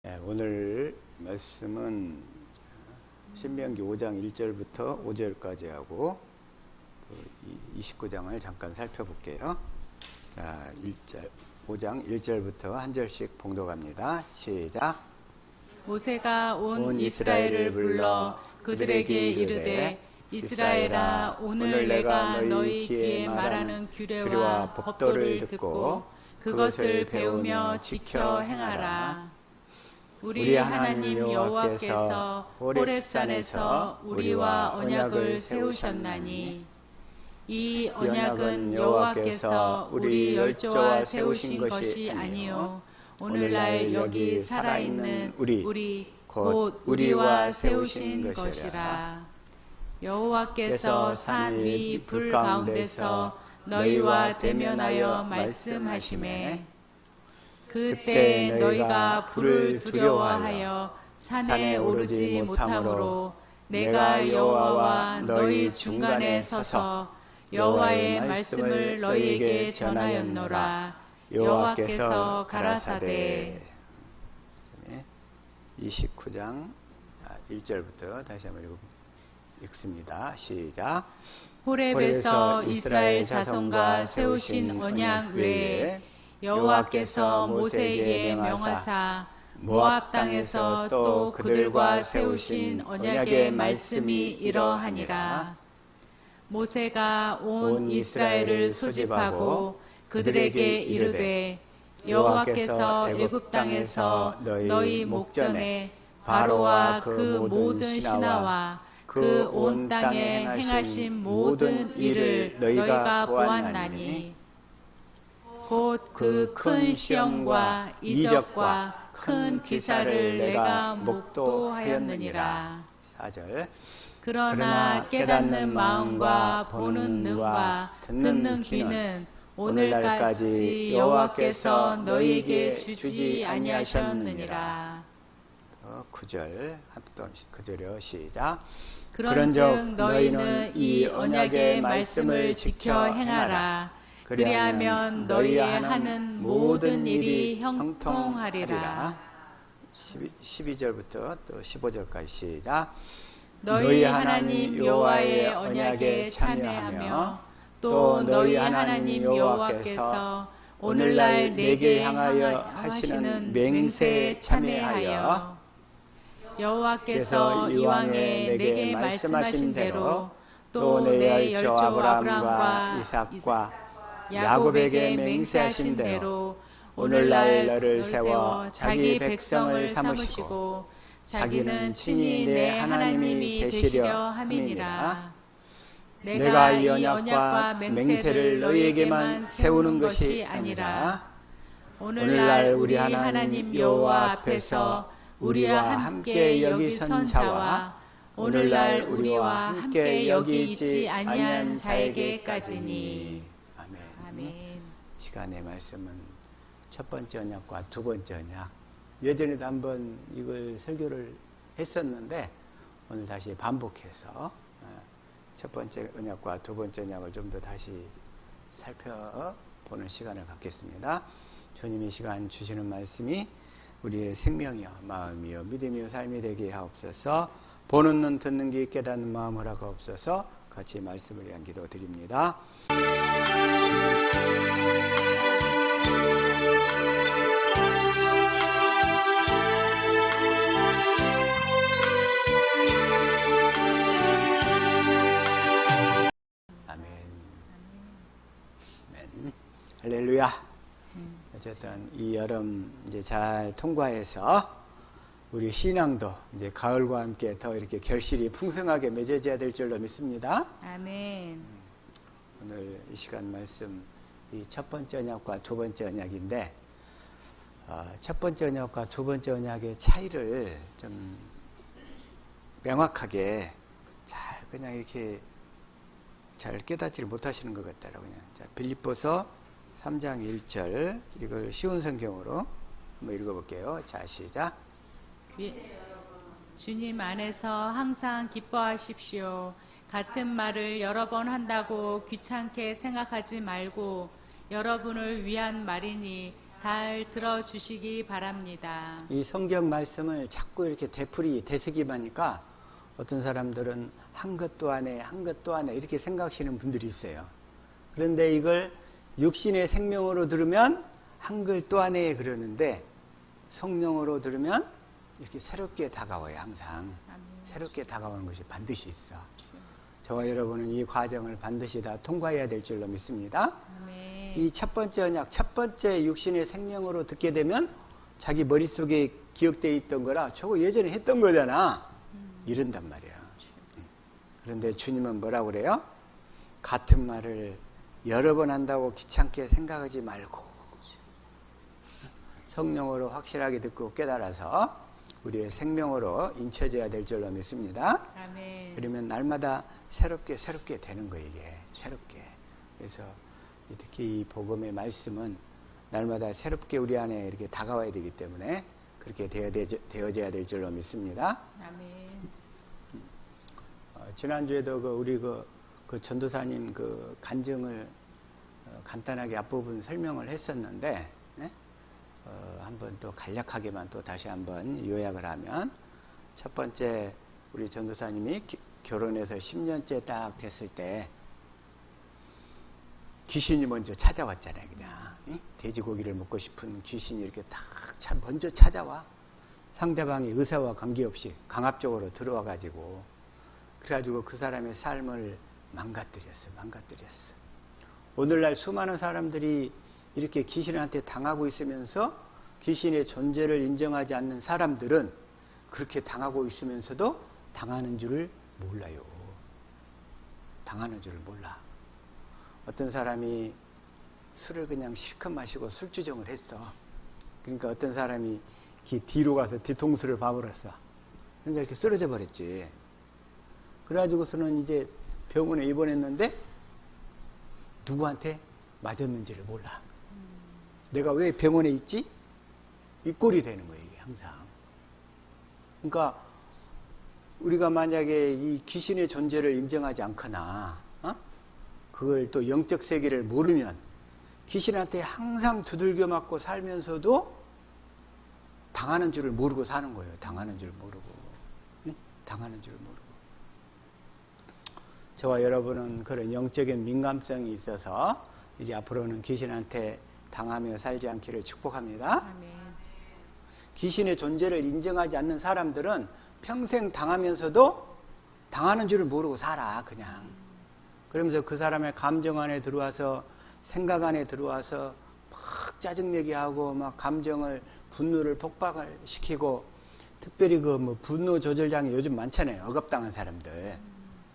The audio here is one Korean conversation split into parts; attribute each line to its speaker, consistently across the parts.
Speaker 1: 오늘 말씀은 신명기 5장 1절부터 5절까지 하고 29장을 잠깐 살펴볼게요. 자, 5장 1절부터 한 절씩 봉독합니다. 시작.
Speaker 2: 모세가 온 이스라엘을 불러 그들에게 이르되 이스라엘아, 오늘 내가 너희 귀에 말하는 규례와 법도를 듣고 그것을 배우며 지켜 행하라. 우리 하나님 여호와께서 호렙산에서 우리와 언약을 세우셨나니 이 언약은 여호와께서 우리 열조와 세우신 것이 아니요 오늘날 여기 살아있는 우리 곧 우리와 세우신 것이라. 여호와께서 산 위 불 가운데서 너희와 대면하여 말씀하시매 그때 너희가 불을 두려워하여 산에 오르지 못하므로 내가 여호와와 너희 중간에 서서 여호와의 말씀을 너희에게 전하였노라. 여호와께서 가라사대.
Speaker 1: 29장 1절부터 다시 한번 읽습니다. 시작.
Speaker 2: 호렙에서 이스라엘 자손과 세우신 언약 외에 여호와께서 모세에게 명하사 모압 땅에서 또 그들과 세우신 언약의 말씀이 이러하니라. 모세가 온 이스라엘을 소집하고 그들에게 이르되 여호와께서 애굽 땅에서 너희 목전에 바로와 그 모든 신하와 그 온 땅에 행하신 모든 일을 너희가 보았나니 곧 그 큰 시험과 이적과 큰 기사를 내가 목도하였느니라.
Speaker 1: 4절.
Speaker 2: 그러나 깨닫는 마음과 보는 눈과 듣는 귀는 오늘까지 여호와께서 너희에게 주지 아니하셨느니라.
Speaker 1: 9절. 또 9절이요. 시작.
Speaker 2: 그런즉 너희는 이 언약의 말씀을 지켜 행하라. 그리하면 너희의 하는 모든 일이 형통하리라.
Speaker 1: 12절부터 또 15절까지 시작.
Speaker 2: 너희 하나님 여호와의 언약에 참여하며 또 너희 하나님 여호와께서 오늘날 내게 향하여 하시는 맹세에 참여하여 여호와께서 이왕에 내게 말씀하신 대로 또 내 열조 아브라함과 이삭과 야곱에게 맹세하신 대로 오늘날 너를 세워 자기 백성을 삼으시고 자기는 친히 내 하나님이 되시려 함이니라. 내가 이 언약과 맹세를 너희에게만 세우는 것이 아니라 오늘날 우리 하나님 여호와 앞에서 우리와 함께 여기 선 자와 오늘날 우리와 함께 여기 있지 아니한 자에게까지니.
Speaker 1: 아멘. 시간의 말씀은 첫 번째 언약과 두 번째 언약. 예전에도 한번 이걸 설교를 했었는데 오늘 다시 반복해서 첫 번째 언약과 두 번째 언약을 좀 더 다시 살펴보는 시간을 갖겠습니다. 주님이 시간 주시는 말씀이 우리의 생명이요 마음이요 믿음이요 삶이 되게 하옵소서. 보는 눈 듣는 귀 깨닫는 마음 허락하옵소서. 같이 말씀을 위한 기도 드립니다. 아멘. 할렐루야. 어쨌든 이 여름 이제 잘 통과해서 우리 신앙도 이제 가을과 함께 더 이렇게 결실이 풍성하게 맺어져야 될 줄로 믿습니다.
Speaker 2: 아멘.
Speaker 1: 오늘 이 시간 말씀 이 첫 번째 언약과 두 번째 언약인데 첫 번째 언약과 두 번째 언약의 차이를 좀 명확하게 잘 그냥 이렇게 잘 깨닫지를 못하시는 것 같더라고요. 자, 빌립보서 3장 1절 이걸 쉬운 성경으로 한번 읽어볼게요. 자, 시작.
Speaker 2: 주님 안에서 항상 기뻐하십시오. 같은 말을 여러 번 한다고 귀찮게 생각하지 말고 여러분을 위한 말이니 잘 들어주시기 바랍니다.
Speaker 1: 이 성경 말씀을 자꾸 이렇게 되새김하니까 어떤 사람들은 한 것도 안 해, 한 것도 안 해 이렇게 생각하시는 분들이 있어요. 그런데 이걸 육신의 생명으로 들으면 한 것도 안 해 그러는데 성령으로 들으면 이렇게 새롭게 다가와요. 항상 새롭게 다가오는 것이 반드시 있어. 저와 여러분은 이 과정을 반드시 다 통과해야 될 줄로 믿습니다. 이 첫 번째 언약, 첫 번째 육신의 생명으로 듣게 되면 자기 머릿속에 기억되어 있던 거라 저거 예전에 했던 거잖아. 이런단 말이야. 그런데 주님은 뭐라고 그래요? 같은 말을 여러 번 한다고 귀찮게 생각하지 말고 성령으로 확실하게 듣고 깨달아서 우리의 생명으로 인쳐져야 될 줄로 믿습니다.
Speaker 2: 아멘.
Speaker 1: 그러면 날마다 새롭게 되는 거예요. 이게 새롭게. 그래서 특히 이 복음의 말씀은 날마다 새롭게 우리 안에 이렇게 다가와야 되기 때문에 그렇게 되어져야 될 줄로 믿습니다.
Speaker 2: 아멘.
Speaker 1: 지난주에도 우리 전도사님 간증을 간단하게 앞부분 설명을 했었는데, 네? 한번 또 간략하게만 또 다시 한번 요약을 하면, 첫 번째 우리 전도사님이 결혼해서 10년째 딱 됐을 때 귀신이 먼저 찾아왔잖아요. 그냥 돼지고기를 먹고 싶은 귀신이 이렇게 딱 먼저 찾아와. 상대방이 의사와 관계없이 강압적으로 들어와가지고 그래가지고 그 사람의 삶을 망가뜨렸어. 오늘날 수많은 사람들이 이렇게 귀신한테 당하고 있으면서 귀신의 존재를 인정하지 않는 사람들은 그렇게 당하고 있으면서도 당하는 줄을 몰라요. 당하는 줄을 몰라. 어떤 사람이 술을 그냥 실컷 마시고 술주정을 했어. 그러니까 어떤 사람이 뒤로 가서 뒤통수를 봐버렸어. 그러니까 이렇게 쓰러져 버렸지. 그래가지고서는 이제 병원에 입원했는데 누구한테 맞았는지를 몰라. 내가 왜 병원에 있지? 이 꼴이 되는 거예요, 이게 항상. 그러니까 우리가 만약에 이 귀신의 존재를 인정하지 않거나 그걸 또 영적 세계를 모르면 귀신한테 항상 두들겨 맞고 살면서도 당하는 줄을 모르고 사는 거예요. 당하는 줄 모르고. 저와 여러분은 그런 영적인 민감성이 있어서 이제 앞으로는 귀신한테 당하며 살지 않기를 축복합니다.
Speaker 2: 아멘.
Speaker 1: 귀신의 존재를 인정하지 않는 사람들은 평생 당하면서도 당하는 줄을 모르고 살아, 그냥. 그러면서 그 사람의 감정 안에 들어와서, 생각 안에 들어와서 막 짜증내게 하고, 막 감정을, 분노를 폭발을 시키고, 특별히 분노 조절장애 요즘 많잖아요. 억압당한 사람들.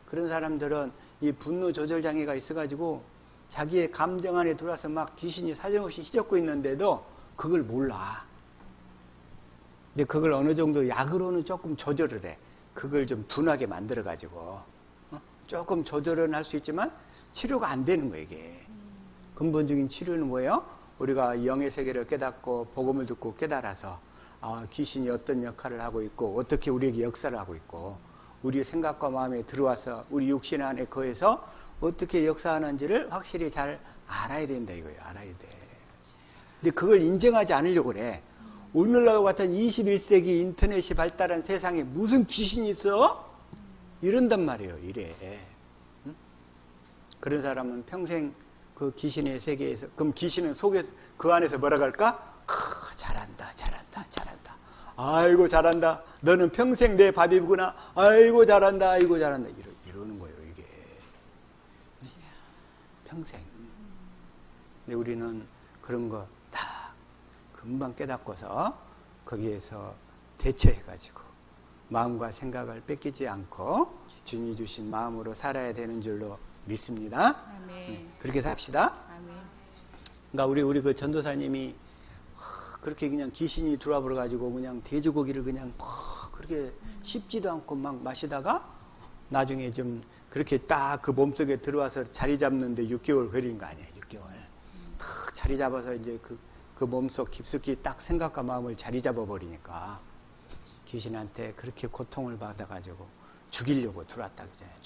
Speaker 1: 그런 사람들은 이 분노 조절장애가 있어가지고 자기의 감정 안에 들어와서 막 귀신이 사정없이 휘젓고 있는데도 그걸 몰라. 근데 그걸 어느 정도 약으로는 조금 조절을 해. 그걸 좀 둔하게 만들어가지고. 조금 조절은 할 수 있지만 치료가 안 되는 거예요, 이게. 근본적인 치료는 뭐예요? 우리가 영의 세계를 깨닫고 복음을 듣고 깨달아서 귀신이 어떤 역할을 하고 있고 어떻게 우리에게 역사를 하고 있고 우리의 생각과 마음에 들어와서 우리 육신 안에 거해서 어떻게 역사하는지를 확실히 잘 알아야 된다 이거예요. 알아야 돼. 근데 그걸 인정하지 않으려고 그래. 오늘날 같은 21세기 인터넷이 발달한 세상에 무슨 귀신이 있어? 이런단 말이에요. 이래. 응? 그런 사람은 평생 그 귀신의 세계에서, 그럼 귀신은 그 안에서 뭐라고 할까? 잘한다. 아이고 잘한다. 너는 평생 내 밥이구나. 아이고 잘한다. 이러는 거예요, 이게. 평생. 근데 우리는 그런 거 다 금방 깨닫고서 거기에서 대처해가지고 마음과 생각을 뺏기지 않고 주님이 주신 마음으로 살아야 되는 줄로 믿습니다.
Speaker 2: 아멘.
Speaker 1: 그렇게 삽시다.
Speaker 2: 아멘.
Speaker 1: 그러니까 우리 그 전도사님이 그렇게 그냥 귀신이 들어와 버려가지고 그냥 돼지고기를 그냥 그렇게 씹지도 않고 막 마시다가 나중에 좀 그렇게 딱 그 몸속에 들어와서 자리 잡는데 6개월 걸린 거 아니에요. 6개월. 탁 자리 잡아서 이제 그 몸속 깊숙이 딱 생각과 마음을 자리 잡아버리니까 귀신한테 그렇게 고통을 받아가지고 죽이려고 들어왔다 그러잖아요.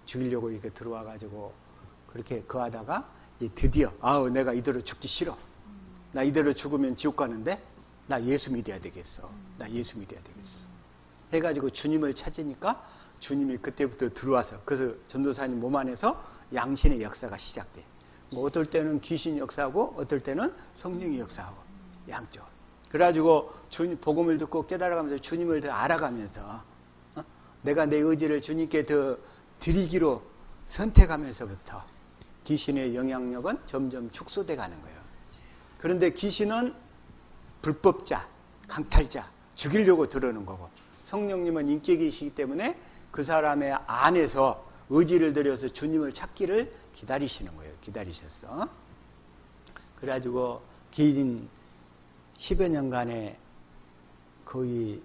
Speaker 1: 죽이려고 이렇게 들어와가지고 그렇게 거하다가 드디어 내가 이대로 죽기 싫어. 나 이대로 죽으면 지옥 가는데 나 예수 믿어야 되겠어. 나 예수 믿어야 되겠어. 해가지고 주님을 찾으니까 주님이 그때부터 들어와서 그래서 전도사님 몸 안에서 양신의 역사가 시작돼. 뭐 어떨 때는 귀신 역사하고 어떨 때는 성령의 역사하고 양쪽. 그래가지고 주님 복음을 듣고 깨달아가면서 주님을 더 알아가면서 내가 내 의지를 주님께 더 드리기로 선택하면서부터 귀신의 영향력은 점점 축소돼 가는 거예요. 그런데 귀신은 불법자, 강탈자, 죽이려고 들어오는 거고 성령님은 인격이시기 때문에 그 사람의 안에서 의지를 들여서 주님을 찾기를 기다리시는 거예요. 기다리셨어. 그래가지고 긴 10여 년간에 거의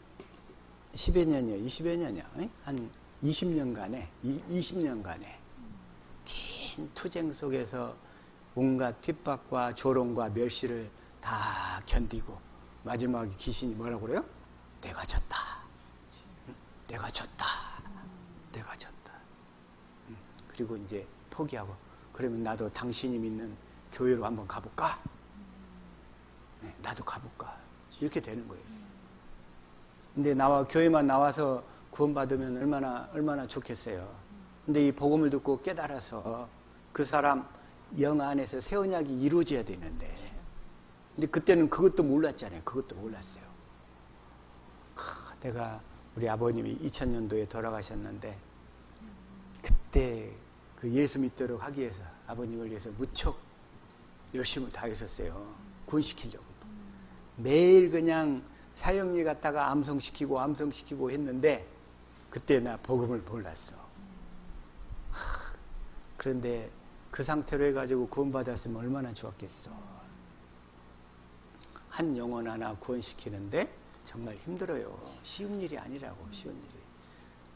Speaker 1: 10여 년이요, 20여 년이요. 한 20년간에 긴 투쟁 속에서 온갖 핍박과 조롱과 멸시를 다 견디고 마지막에 귀신이 뭐라고 그래요? 내가 졌다. 내가 졌다. 내가 졌다. 그리고 이제 포기하고 그러면 나도 당신이 믿는 교회로 한번 가볼까? 네, 나도 가볼까? 이렇게 되는 거예요. 근데 교회만 나와서 구원받으면 얼마나 좋겠어요. 근데 이 복음을 듣고 깨달아서 그 사람 영 안에서 새 언약이 이루어져야 되는데 근데 그때는 그것도 몰랐잖아요. 그것도 몰랐어요. 내가 우리 아버님이 2000년도에 돌아가셨는데 그때 그 예수 믿도록 하기 위해서 아버님을 위해서 무척 열심을 다했었어요. 구원시키려고. 매일 그냥 사형리 갔다가 암송시키고 했는데 그때 나 복음을 몰랐어. 그런데 그 상태로 해가지고 구원받았으면 얼마나 좋았겠어. 한 영혼 하나 구원시키는데 정말 힘들어요. 쉬운 일이 아니라고. 쉬운 일이.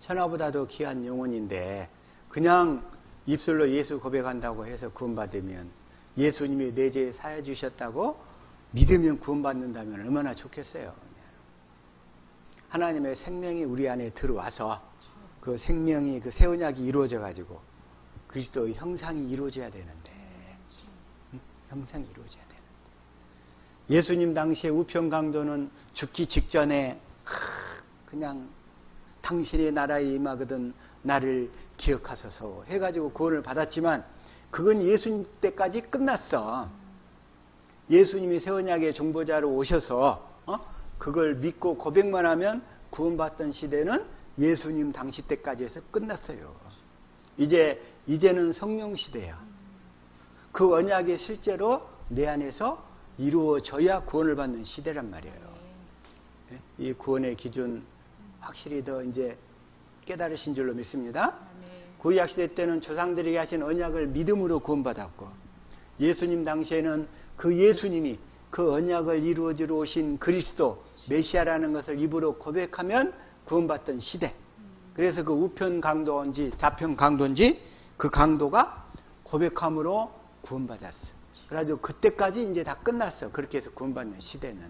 Speaker 1: 천하보다도 귀한 영혼인데 그냥 입술로 예수 고백한다고 해서 구원받으면 예수님이 내 죄 사해 주셨다고 믿으면 구원받는다면 얼마나 좋겠어요. 하나님의 생명이 우리 안에 들어와서 그 생명이 그 새 언약이 이루어져 가지고 그리스도의 형상이 이루어져야 되는데 형상이 이루어져야 되는데 예수님 당시에 우편 강도는 죽기 직전에 그냥 당신의 나라에 임하거든 나를 기억하소서 해가지고 구원을 받았지만 그건 예수님 때까지 끝났어. 예수님이 새 언약의 중보자로 오셔서 그걸 믿고 고백만 하면 구원받던 시대는 예수님 당시 때까지 해서 끝났어요. 이제는 성령 시대야. 그 언약이 실제로 내 안에서 이루어져야 구원을 받는 시대란 말이에요. 이 구원의 기준 확실히 더 이제 깨달으신 줄로 믿습니다. 구약 시대 때는 조상들에게 하신 언약을 믿음으로 구원받았고 예수님 당시에는 그 예수님이 그 언약을 이루어지러 오신 그리스도 메시아라는 것을 입으로 고백하면 구원받던 시대. 그래서 그 우편 강도인지 좌편 강도인지 그 강도가 고백함으로 구원받았어. 그래가지고 그때까지 이제 다 끝났어. 그렇게 해서 구원받는 시대는.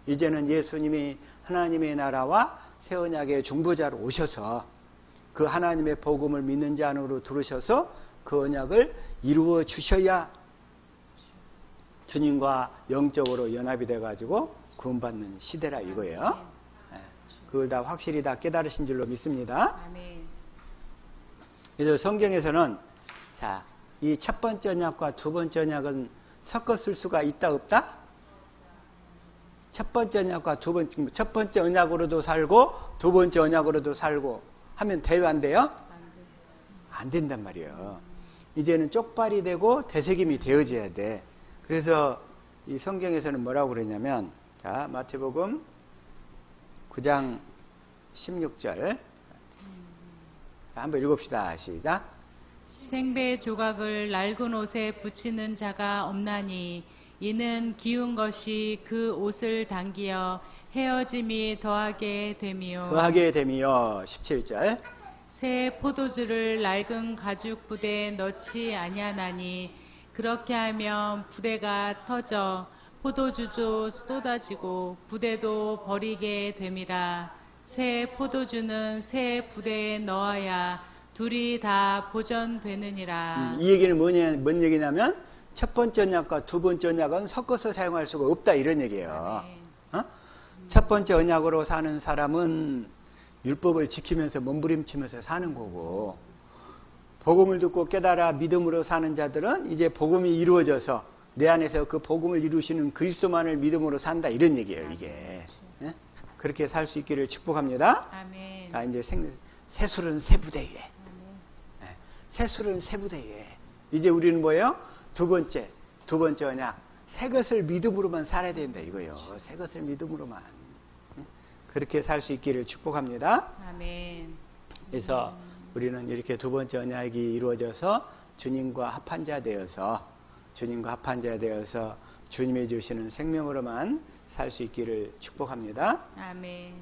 Speaker 1: 이제는 예수님이 하나님의 나라와 새 언약의 중보자로 오셔서 그 하나님의 복음을 믿는 자 안으로 들으셔서 그 언약을 이루어 주셔야 주님과 영적으로 연합이 돼가지고 구원받는 시대라 이거예요. 그걸 다 확실히 다 깨달으신 줄로 믿습니다. 그래서 성경에서는 자, 이 첫 번째 언약과 두 번째 언약은 섞어 쓸 수가 있다 없다? 첫 번째 언약과 첫 번째 언약으로도 살고 두 번째 언약으로도 살고 하면 돼요 안 돼요? 안 된단 말이에요. 이제는 쪽발이 되고 되새김이 되어져야 돼. 그래서 이 성경에서는 뭐라고 그러냐면 자, 마태복음 9장 16절 한번 읽읍시다. 시작.
Speaker 2: 생배 조각을 낡은 옷에 붙이는 자가 없나니 이는 기운 것이 그 옷을 당기어 헤어짐이 더하게 됨이요
Speaker 1: 17절
Speaker 2: 새 포도주를 낡은 가죽 부대에 넣지 아니하나니 그렇게 하면 부대가 터져 포도주도 쏟아지고 부대도 버리게 됨이라. 새 포도주는 새 부대에 넣어야 둘이 다 보존되느니라.
Speaker 1: 이 얘기는 뭔 얘기냐면 첫 번째 언약과 두 번째 언약은 섞어서 사용할 수가 없다 이런 얘기예요.
Speaker 2: 아멘.
Speaker 1: 첫 번째 언약으로 사는 사람은 율법을 지키면서 몸부림치면서 사는 거고, 복음을 듣고 깨달아 믿음으로 사는 자들은 이제 복음이 이루어져서 내 안에서 그 복음을 이루시는 그리스도만을 믿음으로 산다 이런 얘기예요. 이게 그렇게 살 수 있기를 축복합니다.
Speaker 2: 아멘.
Speaker 1: 이제 새술은 세부대에, 새술은 세부대에. 이제 우리는 뭐예요? 두 번째 언약, 새 것을 믿음으로만 살아야 된다 이거예요. 새 것을 믿음으로만. 그렇게 살 수 있기를 축복합니다.
Speaker 2: 아멘.
Speaker 1: 그래서 우리는 이렇게 두 번째 언약이 이루어져서 주님과 합한 자 되어서 주님이 주시는 생명으로만 살 수 있기를 축복합니다.
Speaker 2: 아멘.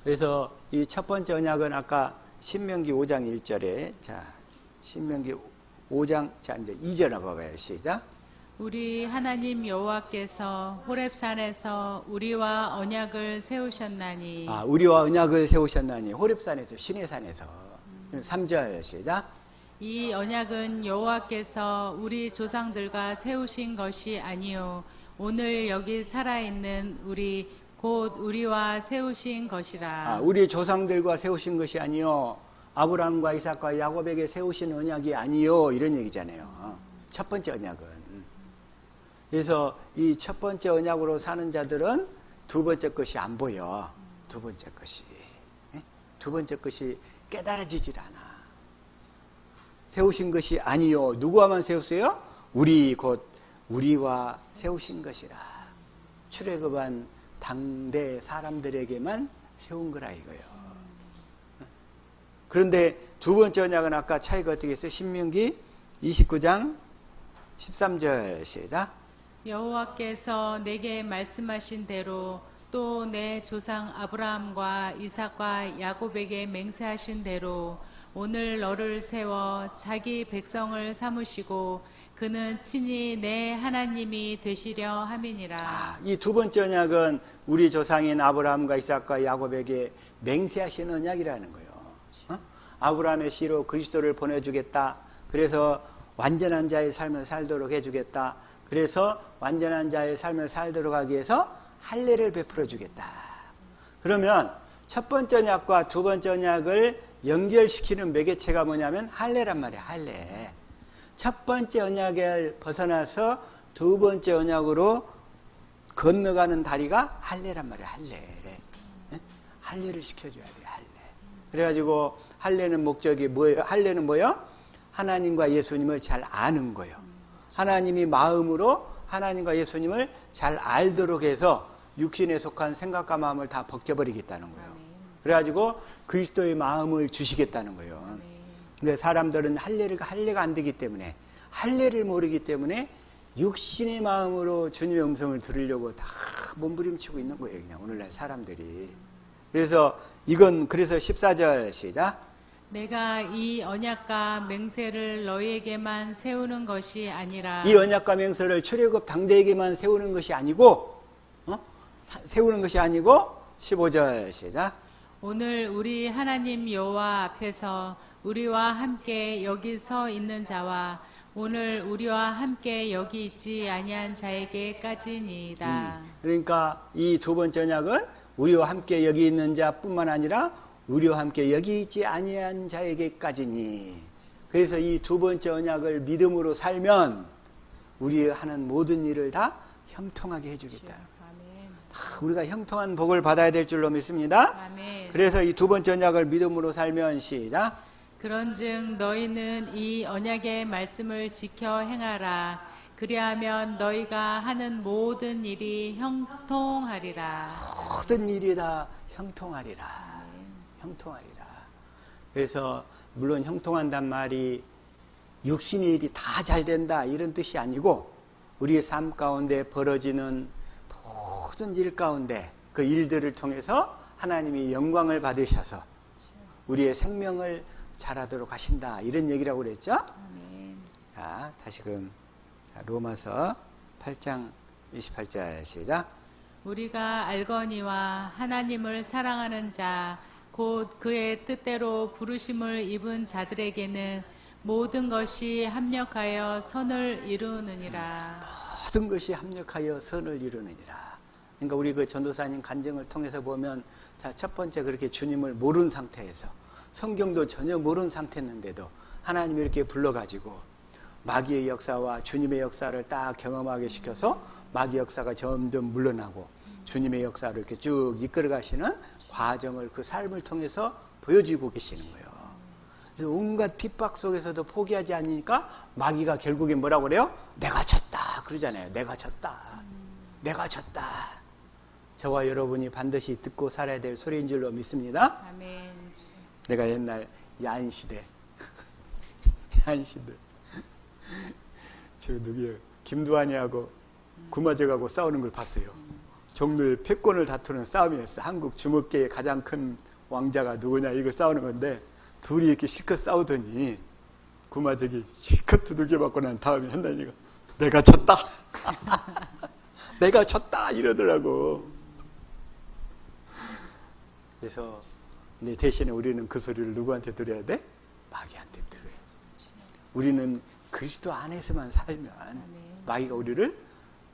Speaker 1: 그래서 이 첫 번째 언약은 아까 신명기 5장 1절에, 자, 신명기 5장, 자, 이제 2절 봐봐요. 시작.
Speaker 2: 우리 하나님 여호와께서 호렙산에서 우리와 언약을 세우셨나니.
Speaker 1: 우리와 언약을 세우셨나니. 호렙산에서, 시내산에서. 3절 시작.
Speaker 2: 이 언약은 여호와께서 우리 조상들과 세우신 것이 아니요 오늘 여기 살아있는 우리 곧 우리와 세우신 것이라.
Speaker 1: 우리 조상들과 세우신 것이 아니요 아브라함과 이삭과 야곱에게 세우신 언약이 아니요 이런 얘기잖아요. 첫 번째 언약은. 그래서 이 첫 번째 언약으로 사는 자들은 두 번째 것이 안 보여. 두 번째 것이 깨달아지질 않아. 세우신 것이 아니요. 누구와만 세웠어요? 우리 곧 우리와 세우신 것이라. 출애굽한 당대 사람들에게만 세운 거라 이거예요. 그런데 두 번째 언약은 아까 차이가 어떻게 했어요? 신명기 29장 13절 시작.
Speaker 2: 여호와께서 내게 말씀하신 대로 또 내 조상 아브라함과 이삭과 야곱에게 맹세하신 대로 오늘 너를 세워 자기 백성을 삼으시고 그는 친히 내 하나님이 되시려 함이니라.
Speaker 1: 이 두 번째 언약은 우리 조상인 아브라함과 이삭과 야곱에게 맹세하신 언약이라는 거예요. 아브라함의 씨로 그리스도를 보내주겠다. 그래서 완전한 자의 삶을 살도록 해주겠다. 그래서 완전한 자의 삶을 살도록 하기 위해서 할례를 베풀어 주겠다. 그러면 첫 번째 언약과 두 번째 언약을 연결시키는 매개체가 뭐냐면 할례란 말이야. 할례. 첫 번째 언약을 벗어나서 두 번째 언약으로 건너가는 다리가 할례란 말이야. 할례. 할례를 시켜줘야 돼. 할례. 그래가지고 할례는 목적이 뭐예요? 할례는 뭐예요? 하나님과 예수님을 잘 아는 거예요. 하나님이 마음으로 하나님과 예수님을 잘 알도록 해서 육신에 속한 생각과 마음을 다 벗겨버리겠다는 거예요. 그래가지고 그리스도의 마음을 주시겠다는 거예요. 근데 사람들은 할례가 안 되기 때문에, 할례를 모르기 때문에 육신의 마음으로 주님의 음성을 들으려고 다 몸부림치고 있는 거예요. 그냥 오늘날 사람들이. 그래서 14절 시작.
Speaker 2: 내가 이 언약과 맹세를 너희에게만 세우는 것이 아니라.
Speaker 1: 이 언약과 맹세를 출애굽 당대에게만 세우는 것이 아니고 15절 시작.
Speaker 2: 오늘 우리 하나님 여호와 앞에서 우리와 함께 여기 서 있는 자와 오늘 우리와 함께 여기 있지 아니한 자에게까지니이다.
Speaker 1: 그러니까 이 두 번째 언약은 우리와 함께 여기 있는 자뿐만 아니라 우리와 함께 여기 있지 아니한 자에게까지니. 그래서 이 두 번째 언약을 믿음으로 살면 우리 하는 모든 일을 다 형통하게 해주겠다. 우리가 형통한 복을 받아야 될 줄로 믿습니다.
Speaker 2: 아멘.
Speaker 1: 그래서 이 두 번째 언약을 믿음으로 살면 시작.
Speaker 2: 그런즉 너희는 이 언약의 말씀을 지켜 행하라. 그리하면 너희가 하는 모든 일이 형통하리라.
Speaker 1: 모든 일이 다 형통하리라. 형통하리라. 그래서 물론 형통한단 말이 육신의 일이 다 잘 된다 이런 뜻이 아니고 우리의 삶 가운데 벌어지는 모든 일 가운데 그 일들을 통해서 하나님이 영광을 받으셔서 우리의 생명을 잘하도록 하신다 이런 얘기라고 그랬죠.
Speaker 2: 아멘.
Speaker 1: 자, 다시금 로마서 8장 28절 시작.
Speaker 2: 우리가 알거니와 하나님을 사랑하는 자 곧 그의 뜻대로 부르심을 입은 자들에게는 모든 것이 합력하여 선을 이루느니라.
Speaker 1: 모든 것이 합력하여 선을 이루느니라. 그러니까 우리 그 전도사님 간증을 통해서 보면, 자, 첫 번째 그렇게 주님을 모르는 상태에서, 성경도 전혀 모르는 상태였는데도 하나님이 이렇게 불러가지고 마귀의 역사와 주님의 역사를 딱 경험하게 시켜서 마귀 역사가 점점 물러나고 주님의 역사를 이렇게 쭉 이끌어 가시는 과정을 그 삶을 통해서 보여주고 계시는 거예요. 그래서 온갖 핍박 속에서도 포기하지 않으니까 마귀가 결국엔 뭐라고 그래요? 내가 졌다 그러잖아요. 내가 졌다. 내가 졌다. 저와 여러분이 반드시 듣고 살아야 될 소리인 줄로 믿습니다.
Speaker 2: 아멘.
Speaker 1: 내가 옛날 야인시대 야인시대 저 누구야 김두한이하고 구마적하고 싸우는 걸 봤어요. 종로의 패권을 다투는 싸움이었어. 한국 주먹계의 가장 큰 왕자가 누구냐 이걸 싸우는 건데, 둘이 이렇게 실컷 싸우더니 구마적이 실컷 두들겨 맞고 난 다음에 한다니까 내가 졌다 내가 졌다 이러더라고. 그래서 근데 대신에 우리는 그 소리를 누구한테 들어야 돼? 마귀한테 들어야지. 우리는 그리스도 안에서만 살면 마귀가 우리를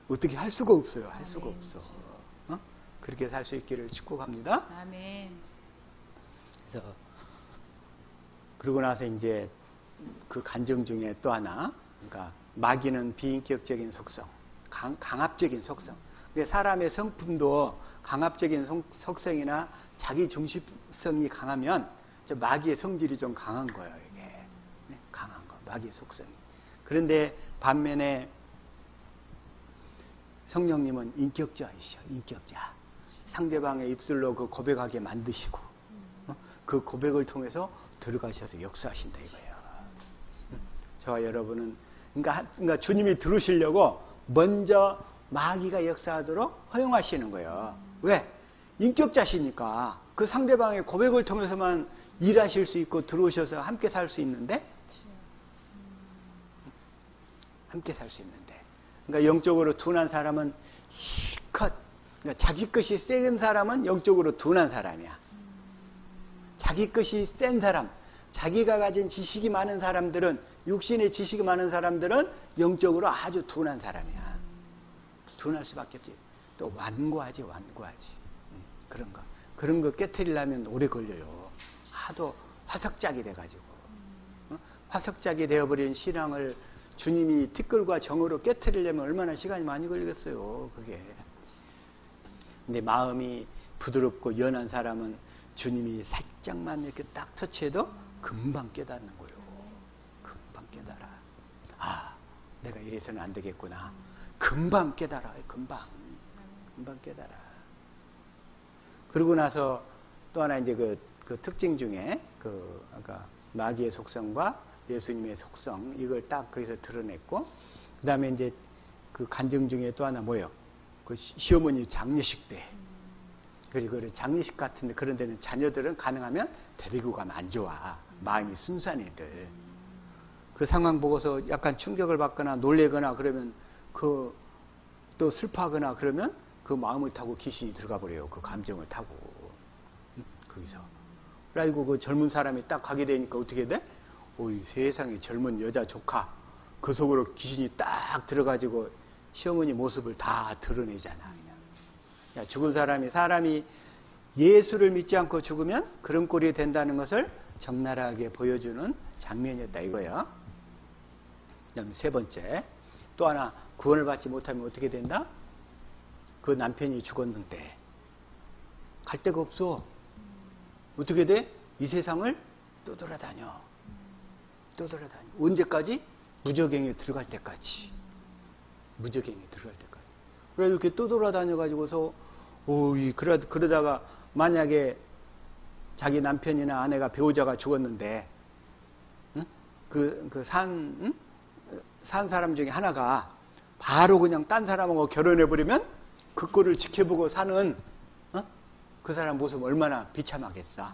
Speaker 1: 어떻게 할 수가 없어요. 할 수가 없어. 어? 그렇게 살 수 있기를 축복합니다.
Speaker 2: 아멘.
Speaker 1: 그래서 그러고 나서 이제 그 간증 중에 또 하나, 그러니까 마귀는 비인격적인 속성, 강압적인 속성. 근데 사람의 성품도 강압적인 속성이나 자기 중심성이 강하면 저 마귀의 성질이 좀 강한 거예요. 이게 네, 강한 거, 마귀의 속성이. 그런데 반면에 성령님은 인격자이셔. 인격자. 상대방의 입술로 그 고백하게 만드시고 그 고백을 통해서 들어가셔서 역사하신다 이거예요. 저와 여러분은 그러니까 주님이 들으시려고 먼저 마귀가 역사하도록 허용하시는 거예요. 왜? 인격자시니까 그 상대방의 고백을 통해서만 일하실 수 있고 들어오셔서 함께 살 수 있는데, 함께 살 수 있는데, 그러니까 영적으로 둔한 사람은 실컷, 그러니까 자기 것이 센 사람은 영적으로 둔한 사람이야. 자기 것이 센 사람, 자기가 가진 지식이 많은 사람들은, 육신의 지식이 많은 사람들은 영적으로 아주 둔한 사람이야. 둔할 수밖에 없지. 또 완고하지. 그런 거 깨트리려면 오래 걸려요. 하도 화석작이 돼가지고. 화석작이 되어버린 신앙을 주님이 티끌과 정으로 깨트리려면 얼마나 시간이 많이 걸리겠어요, 그게. 근데 마음이 부드럽고 연한 사람은 주님이 살짝만 이렇게 딱 터치해도 금방 깨닫는 거예요. 금방 깨달아. 아, 내가 이래서는 안 되겠구나. 금방 깨달아. 금방 깨달아. 그러고 나서 또 하나 이제 그 특징 중에 아까 마귀의 속성과 예수님의 속성, 이걸 딱 거기서 드러냈고, 그 다음에 이제 그 간증 중에 또 하나 뭐예요? 그 시어머니 장례식 때. 그리고 장례식 같은데 그런 데는 자녀들은 가능하면 데리고 가면 안 좋아. 마음이 순수한 애들. 그 상황 보고서 약간 충격을 받거나 놀래거나 그러면 또 슬퍼하거나 그러면 그 마음을 타고 귀신이 들어가 버려요. 그 감정을 타고. 거기서. 그리고 그 젊은 사람이 딱 가게 되니까 어떻게 돼? 오이 세상에 젊은 여자 조카. 그 속으로 귀신이 딱 들어가지고 시어머니 모습을 다 드러내잖아. 그냥. 야, 죽은 사람이 예수를 믿지 않고 죽으면 그런 꼴이 된다는 것을 적나라하게 보여주는 장면이었다 이거예요. 그다음에 세 번째, 또 하나 구원을 받지 못하면 어떻게 된다? 그 남편이 죽었는데 갈 데가 없어. 어떻게 돼? 이 세상을 떠돌아다녀. 언제까지? 무저갱에 들어갈 때까지. 그래 이렇게 떠돌아다녀 가지고서 그러다가 만약에 자기 남편이나 아내가 배우자가 죽었는데 산 사람 중에 하나가 바로 그냥 딴 사람하고 결혼해버리면 그 꼴을 지켜보고 사는 그 사람 모습 얼마나 비참하겠어.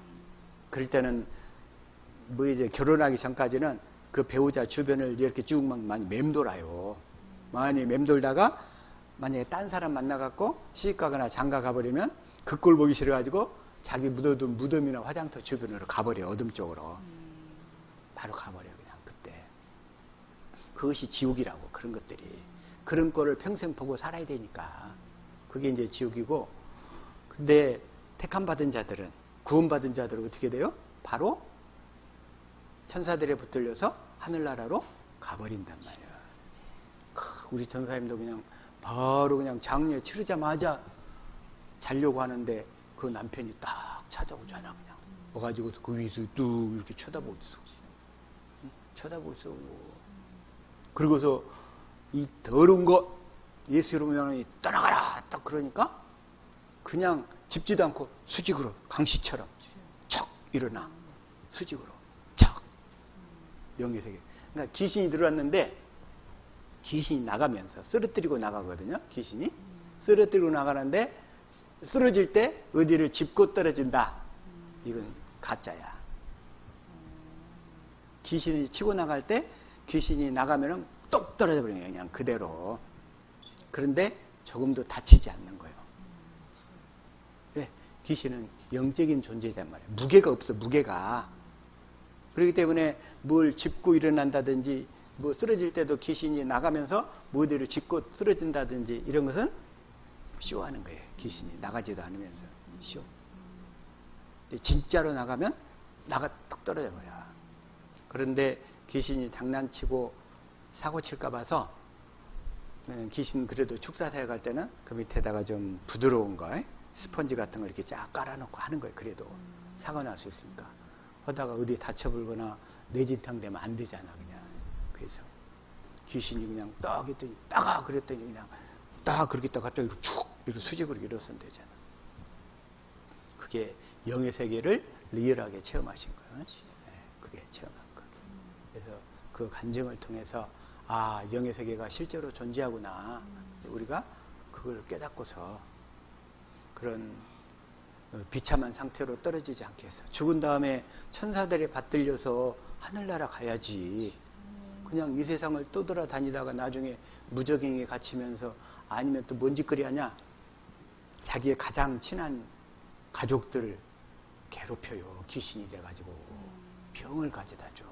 Speaker 1: 그럴 때는 뭐 이제 결혼하기 전까지는 그 배우자 주변을 이렇게 쭉 많이 맴돌아요. 많이 맴돌다가 만약에 딴 사람 만나갖고 시집가거나 장가 가버리면 그 꼴 보기 싫어가지고 자기 묻어둔 무덤이나 화장터 주변으로 가버려. 어둠 쪽으로 바로 가버려. 그냥 그때 그것이 지옥이라고. 그런 것들이. 그런 거를 평생 보고 살아야 되니까. 그게 이제 지옥이고. 근데 택함 받은 자들은, 구원받은 자들은 어떻게 돼요? 바로 천사들에 붙들려서 하늘나라로 가버린단 말이야. 우리 전사님도 그냥 바로 그냥 장례 치르자마자 자려고 하는데 그 남편이 딱 찾아오잖아. 그냥 와가지고 그 위에서 뚝 이렇게 쳐다보고 있어. 쳐다보고 있어. 그러고서 이 더러운 거 예수 이름으로 떠나가라 딱 그러니까 그냥 짚지도 않고 수직으로 강시처럼 척 일어나. 수직으로 척. 영의 세계. 그러니까 귀신이 들어왔는데 귀신이 나가면서 쓰러뜨리고 나가거든요. 귀신이 쓰러뜨리고 나가는데 쓰러질 때 어디를 짚고 떨어진다. 이건 가짜야. 귀신이 치고 나갈 때 귀신이 나가면은 똑 떨어져 버리는 거예요. 그냥 그대로. 그런데 조금도 다치지 않는 거예요. 왜? 귀신은 영적인 존재단 말이에요. 무게가 없어. 무게가. 그렇기 때문에 뭘 짚고 일어난다든지 뭐 쓰러질 때도 귀신이 나가면서 뭐들을 짚고 쓰러진다든지 이런 것은 쇼하는 거예요. 귀신이 나가지도 않으면서 쇼. 진짜로 나가면 나가 뚝 떨어져 버려. 그런데 귀신이 장난치고 사고 칠까 봐서 귀신 그래도 축사사에 갈 때는 그 밑에다가 좀 부드러운 거 스펀지 같은 걸 이렇게 쫙 깔아놓고 하는 거예요. 그래도 사고 날 수 있으니까. 하다가 어디 다쳐불거나 뇌진탕 되면 안 되잖아. 그냥. 그래서 귀신이 그냥 딱 했더니 따가 그랬더니 그냥 딱 그렇게 딱 갑자기 쭉 이렇게 수직으로 일어선 되잖아. 그게 영의 세계를 리얼하게 체험하신 거예요. 네, 그게 체험한 거. 그래서 그 간증을 통해서 아, 영의 세계가 실제로 존재하구나. 우리가 그걸 깨닫고서 그런 비참한 상태로 떨어지지 않게 해서 죽은 다음에 천사들에 받들려서 하늘나라 가야지. 그냥 이 세상을 떠돌아다니다가 나중에 무적행에 갇히면서 아니면 또 뭔 짓거리 하냐? 자기의 가장 친한 가족들을 괴롭혀요. 귀신이 돼가지고 병을 가져다 줘.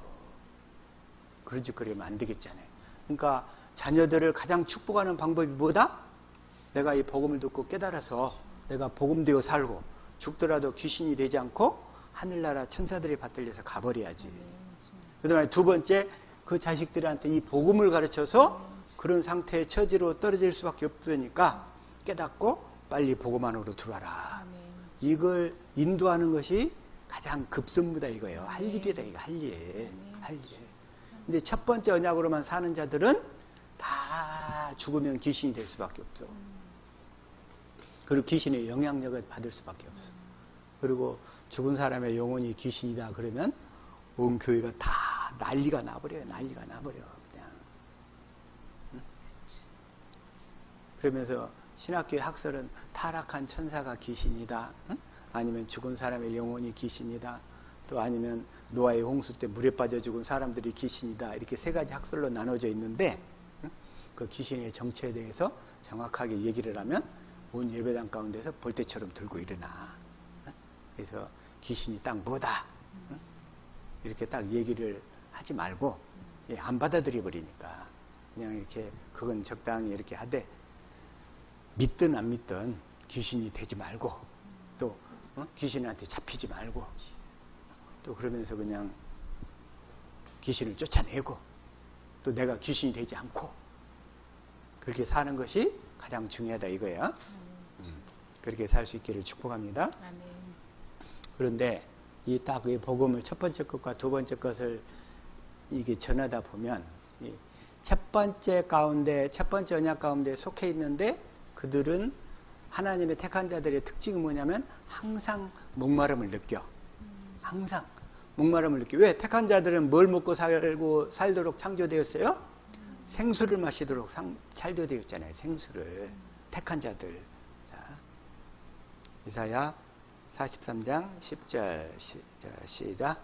Speaker 1: 그런 짓거리면 안 되겠잖아요. 그러니까 자녀들을 가장 축복하는 방법이 뭐다? 내가 이 복음을 듣고 깨달아서 내가 복음되어 살고 죽더라도 귀신이 되지 않고 하늘나라 천사들이 받들려서 가버려야지. 그 다음에 두 번째, 그 자식들한테 이 복음을 가르쳐서 그런 상태의 처지로 떨어질 수밖에 없으니까 깨닫고 빨리 복음 안으로 들어와라. 이걸 인도하는 것이 가장 급선무다 이거예요. 할 일이다 이거. 할 일. 할 일. 근데 첫 번째 언약으로만 사는 자들은 다 죽으면 귀신이 될 수밖에 없어. 그리고 귀신의 영향력을 받을 수밖에 없어. 그리고 죽은 사람의 영혼이 귀신이다 그러면 온 교회가 다 난리가 나버려요. 난리가 나버려. 그냥. 응? 그러면서 신학교의 학설은 타락한 천사가 귀신이다. 응? 아니면 죽은 사람의 영혼이 귀신이다. 또 아니면 노아의 홍수 때 물에 빠져 죽은 사람들이 귀신이다. 이렇게 세 가지 학설로 나눠져 있는데 응? 그 귀신의 정체에 대해서 정확하게 얘기를 하면 온 예배당 가운데서 볼때처럼 들고 일어나. 그래서 귀신이 딱 뭐다. 이렇게 딱 얘기를 하지 말고 안 받아들여 버리니까 그냥 이렇게 그건 적당히 이렇게 하되 믿든 안 믿든 귀신이 되지 말고 또 귀신한테 잡히지 말고 또 그러면서 그냥 귀신을 쫓아내고 또 내가 귀신이 되지 않고 그렇게 사는 것이 가장 중요하다 이거예요. 그렇게 살 수 있기를 축복합니다.
Speaker 2: 아멘.
Speaker 1: 그런데 이 딱 이 복음을 첫 번째 것과 두 번째 것을 이게 전하다 보면 이 첫 번째 가운데 첫 번째 언약 가운데 속해 있는데 그들은 하나님의 택한 자들의 특징이 뭐냐면 항상 목마름을 느껴. 항상 목마름을 느껴. 왜? 택한 자들은 뭘 먹고 살도록 창조되었어요? 생수를 마시도록 창조되었잖아요. 생수를. 택한 자들. 자, 이사야 43장 10절 시작.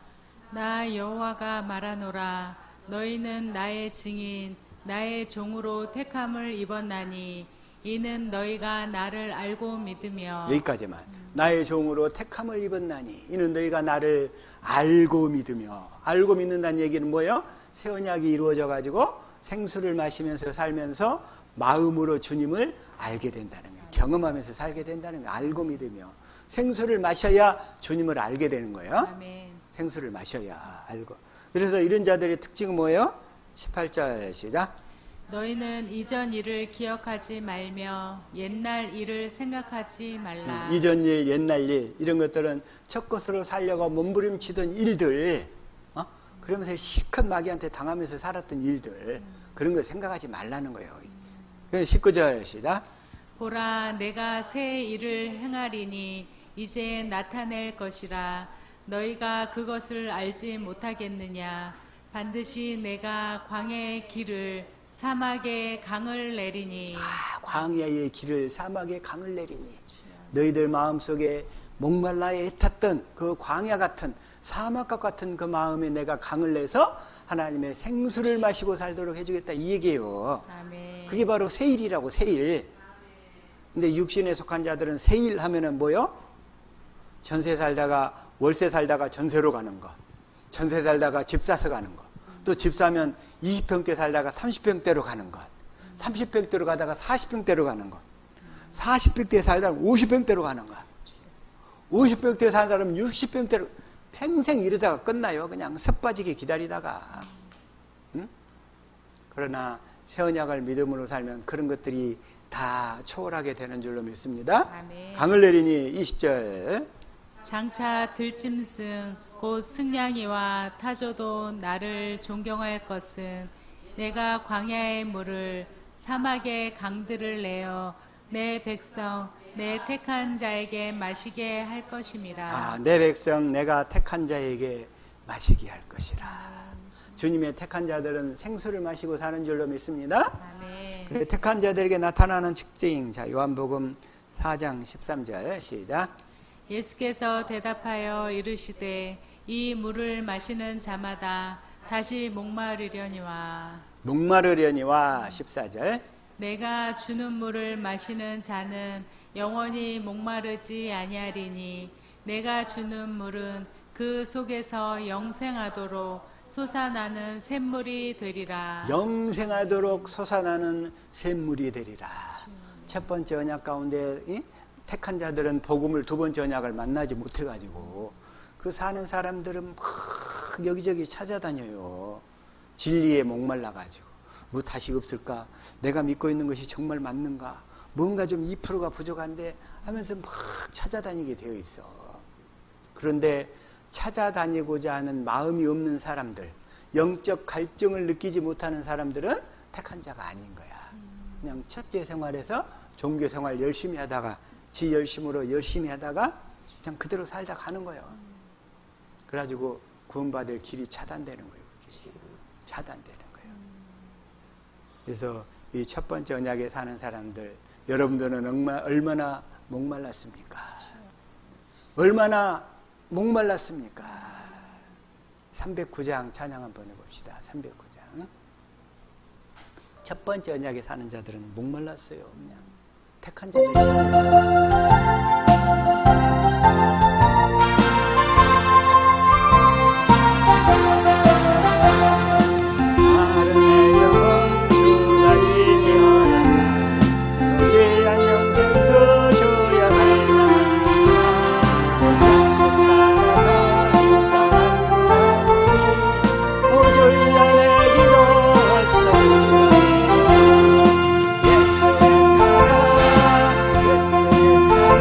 Speaker 2: 나 여호와가 말하노라. 너희는 나의 증인 나의 종으로 택함을 입었나니 이는 너희가 나를 알고 믿으며.
Speaker 1: 여기까지만. 나의 종으로 택함을 입었나니 이는 너희가 나를 알고 믿으며. 알고 믿는다는 얘기는 뭐예요? 새 언약이 이루어져 가지고 생수를 마시면서 살면서 마음으로 주님을 알게 된다는 거예요. 경험하면서 살게 된다는 거예요. 알고 믿으며. 생수를 마셔야 주님을 알게 되는 거예요.
Speaker 2: 아멘.
Speaker 1: 생수를 마셔야 알고. 그래서 이런 자들의 특징은 뭐예요? 18절 시작.
Speaker 2: 너희는 이전 일을 기억하지 말며 옛날 일을 생각하지 말라.
Speaker 1: 이전 일, 옛날 일 이런 것들은 첫 것으로 살려고 몸부림치던 일들, 그러면서 실컷 마귀한테 당하면서 살았던 일들, 그런 걸 생각하지 말라는 거예요. 19절 시작.
Speaker 2: 보라, 내가 새 일을 행하리니 이제 나타낼 것이라. 너희가 그것을 알지 못하겠느냐. 반드시 내가 광야의 길을 사막에 강을 내리니.
Speaker 1: 광야의 길을 사막에 강을 내리니. 너희들 마음속에 목말라 애탔던 그 광야 같은 사막과 같은 그 마음에 내가 강을 내서 하나님의 생수를 마시고 살도록 해주겠다 이 얘기예요.
Speaker 2: 아멘.
Speaker 1: 그게 바로 세일이라고. 세일. 근데 육신에 속한 자들은 세일 하면은 뭐요? 전세 살다가 월세 살다가 전세로 가는 거, 전세 살다가 집 사서 가는 거, 또 집 사면 20평대 살다가 30평대로 가는 것, 30평대로 가다가 40평대로 가는 것, 40평대 살다가 50평대로 가는 것, 50평대 사는 사람은 60평대로 평생 이러다가 끝나요. 그냥 섭빠지게 기다리다가. 응? 그러나 새 언약을 믿음으로 살면 그런 것들이 다 초월하게 되는 줄로 믿습니다.
Speaker 2: 아멘.
Speaker 1: 강을 내리니 20절.
Speaker 2: 장차 들짐승 곧 승냥이와 타조도 나를 존경할 것은 내가 광야의 물을 사막의 강들을 내어 내 백성 내 택한 자에게 마시게 할 것임이라.
Speaker 1: 내 백성 내가 택한 자에게 마시게 할 것이라. 주님의 택한 자들은 생수를 마시고 사는 줄로 믿습니다.
Speaker 2: 아멘.
Speaker 1: 그래, 택한 자들에게 나타나는 특징. 자, 요한복음 4장 13절 시작.
Speaker 2: 예수께서 대답하여 이르시되 이 물을 마시는 자마다 다시 목마르려니와.
Speaker 1: 목마르려니와 14절.
Speaker 2: 내가 주는 물을 마시는 자는 영원히 목마르지 아니하리니 내가 주는 물은 그 속에서 영생하도록 솟아나는 샘물이 되리라.
Speaker 1: 영생하도록 솟아나는 샘물이 되리라. 첫 번째 언약 가운데 택한 자들은 복음을, 두 번째 언약을 만나지 못해가지고 그 사는 사람들은 막 여기저기 찾아다녀요. 진리에 목말라가지고 뭐 다시 없을까? 내가 믿고 있는 것이 정말 맞는가? 뭔가 좀 2%가 부족한데 하면서 막 찾아다니게 되어 있어. 그런데 찾아다니고자 하는 마음이 없는 사람들, 영적 갈증을 느끼지 못하는 사람들은 택한 자가 아닌 거야. 그냥 첫째 생활에서 종교 생활 열심히 하다가 지 열심으로 열심히 하다가 그냥 그대로 살다 가는 거예요. 그래가지고 구원받을 길이 차단되는 거예요. 차단되는 거예요. 그래서 이 첫 번째 언약에 사는 사람들, 여러분들은 얼마나 목말랐습니까? 얼마나 목말랐습니까? 309장 찬양 한번 해봅시다. 309장. 첫 번째 언약에 사는 자들은 목말랐어요. 그냥 택한 자들이. 예수의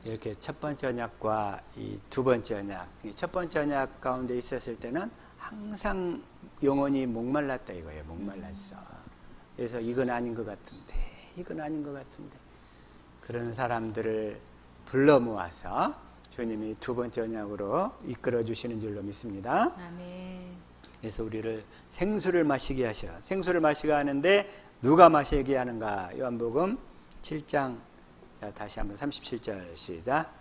Speaker 1: 이렇게 첫 번째 언약과 이 두 번째 언약, 첫 번째 언약 가운데 있었을 때는 항상 영혼이 목말랐다 이거예요. 목말랐어. 그래서 이건 아닌 것 같은데, 이건 아닌 것 같은데. 그런 사람들을 불러 모아서 주님이 두 번째 언약으로 이끌어 주시는 줄로 믿습니다.
Speaker 2: 아멘.
Speaker 1: 그래서 우리를 생수를 마시게 하셔. 생수를 마시게 하는데 누가 마시게 하는가? 요한복음 7장, 자, 다시 한번 37절 시작.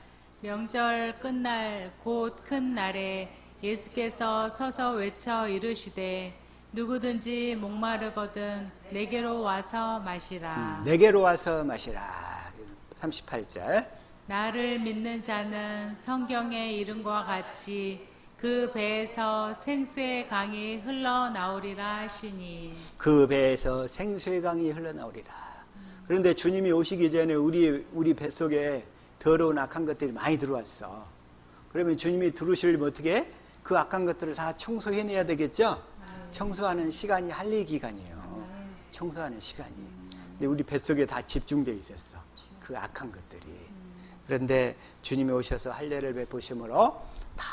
Speaker 2: 명절 끝날 곧 큰 날에 예수께서 서서 외쳐 이르시되 누구든지 목마르거든 내게로 와서 마시라.
Speaker 1: 내게로 와서 마시라. 38절.
Speaker 2: 나를 믿는 자는 성경에 이른과 같이 그 배에서 생수의 강이 흘러나오리라 하시니.
Speaker 1: 그 배에서 생수의 강이 흘러나오리라. 그런데 주님이 오시기 전에 우리 뱃속에 더러운 악한 것들이 많이 들어왔어. 그러면 주님이 들어오시려면 어떻게? 그 악한 것들을 다 청소해내야 되겠죠? 청소하는 시간이 할례 기간이에요. 청소하는 시간이. 근데 우리 뱃속에 다 집중되어 있었어. 그 악한 것들이. 그런데 주님이 오셔서 할례를 베푸심으로 다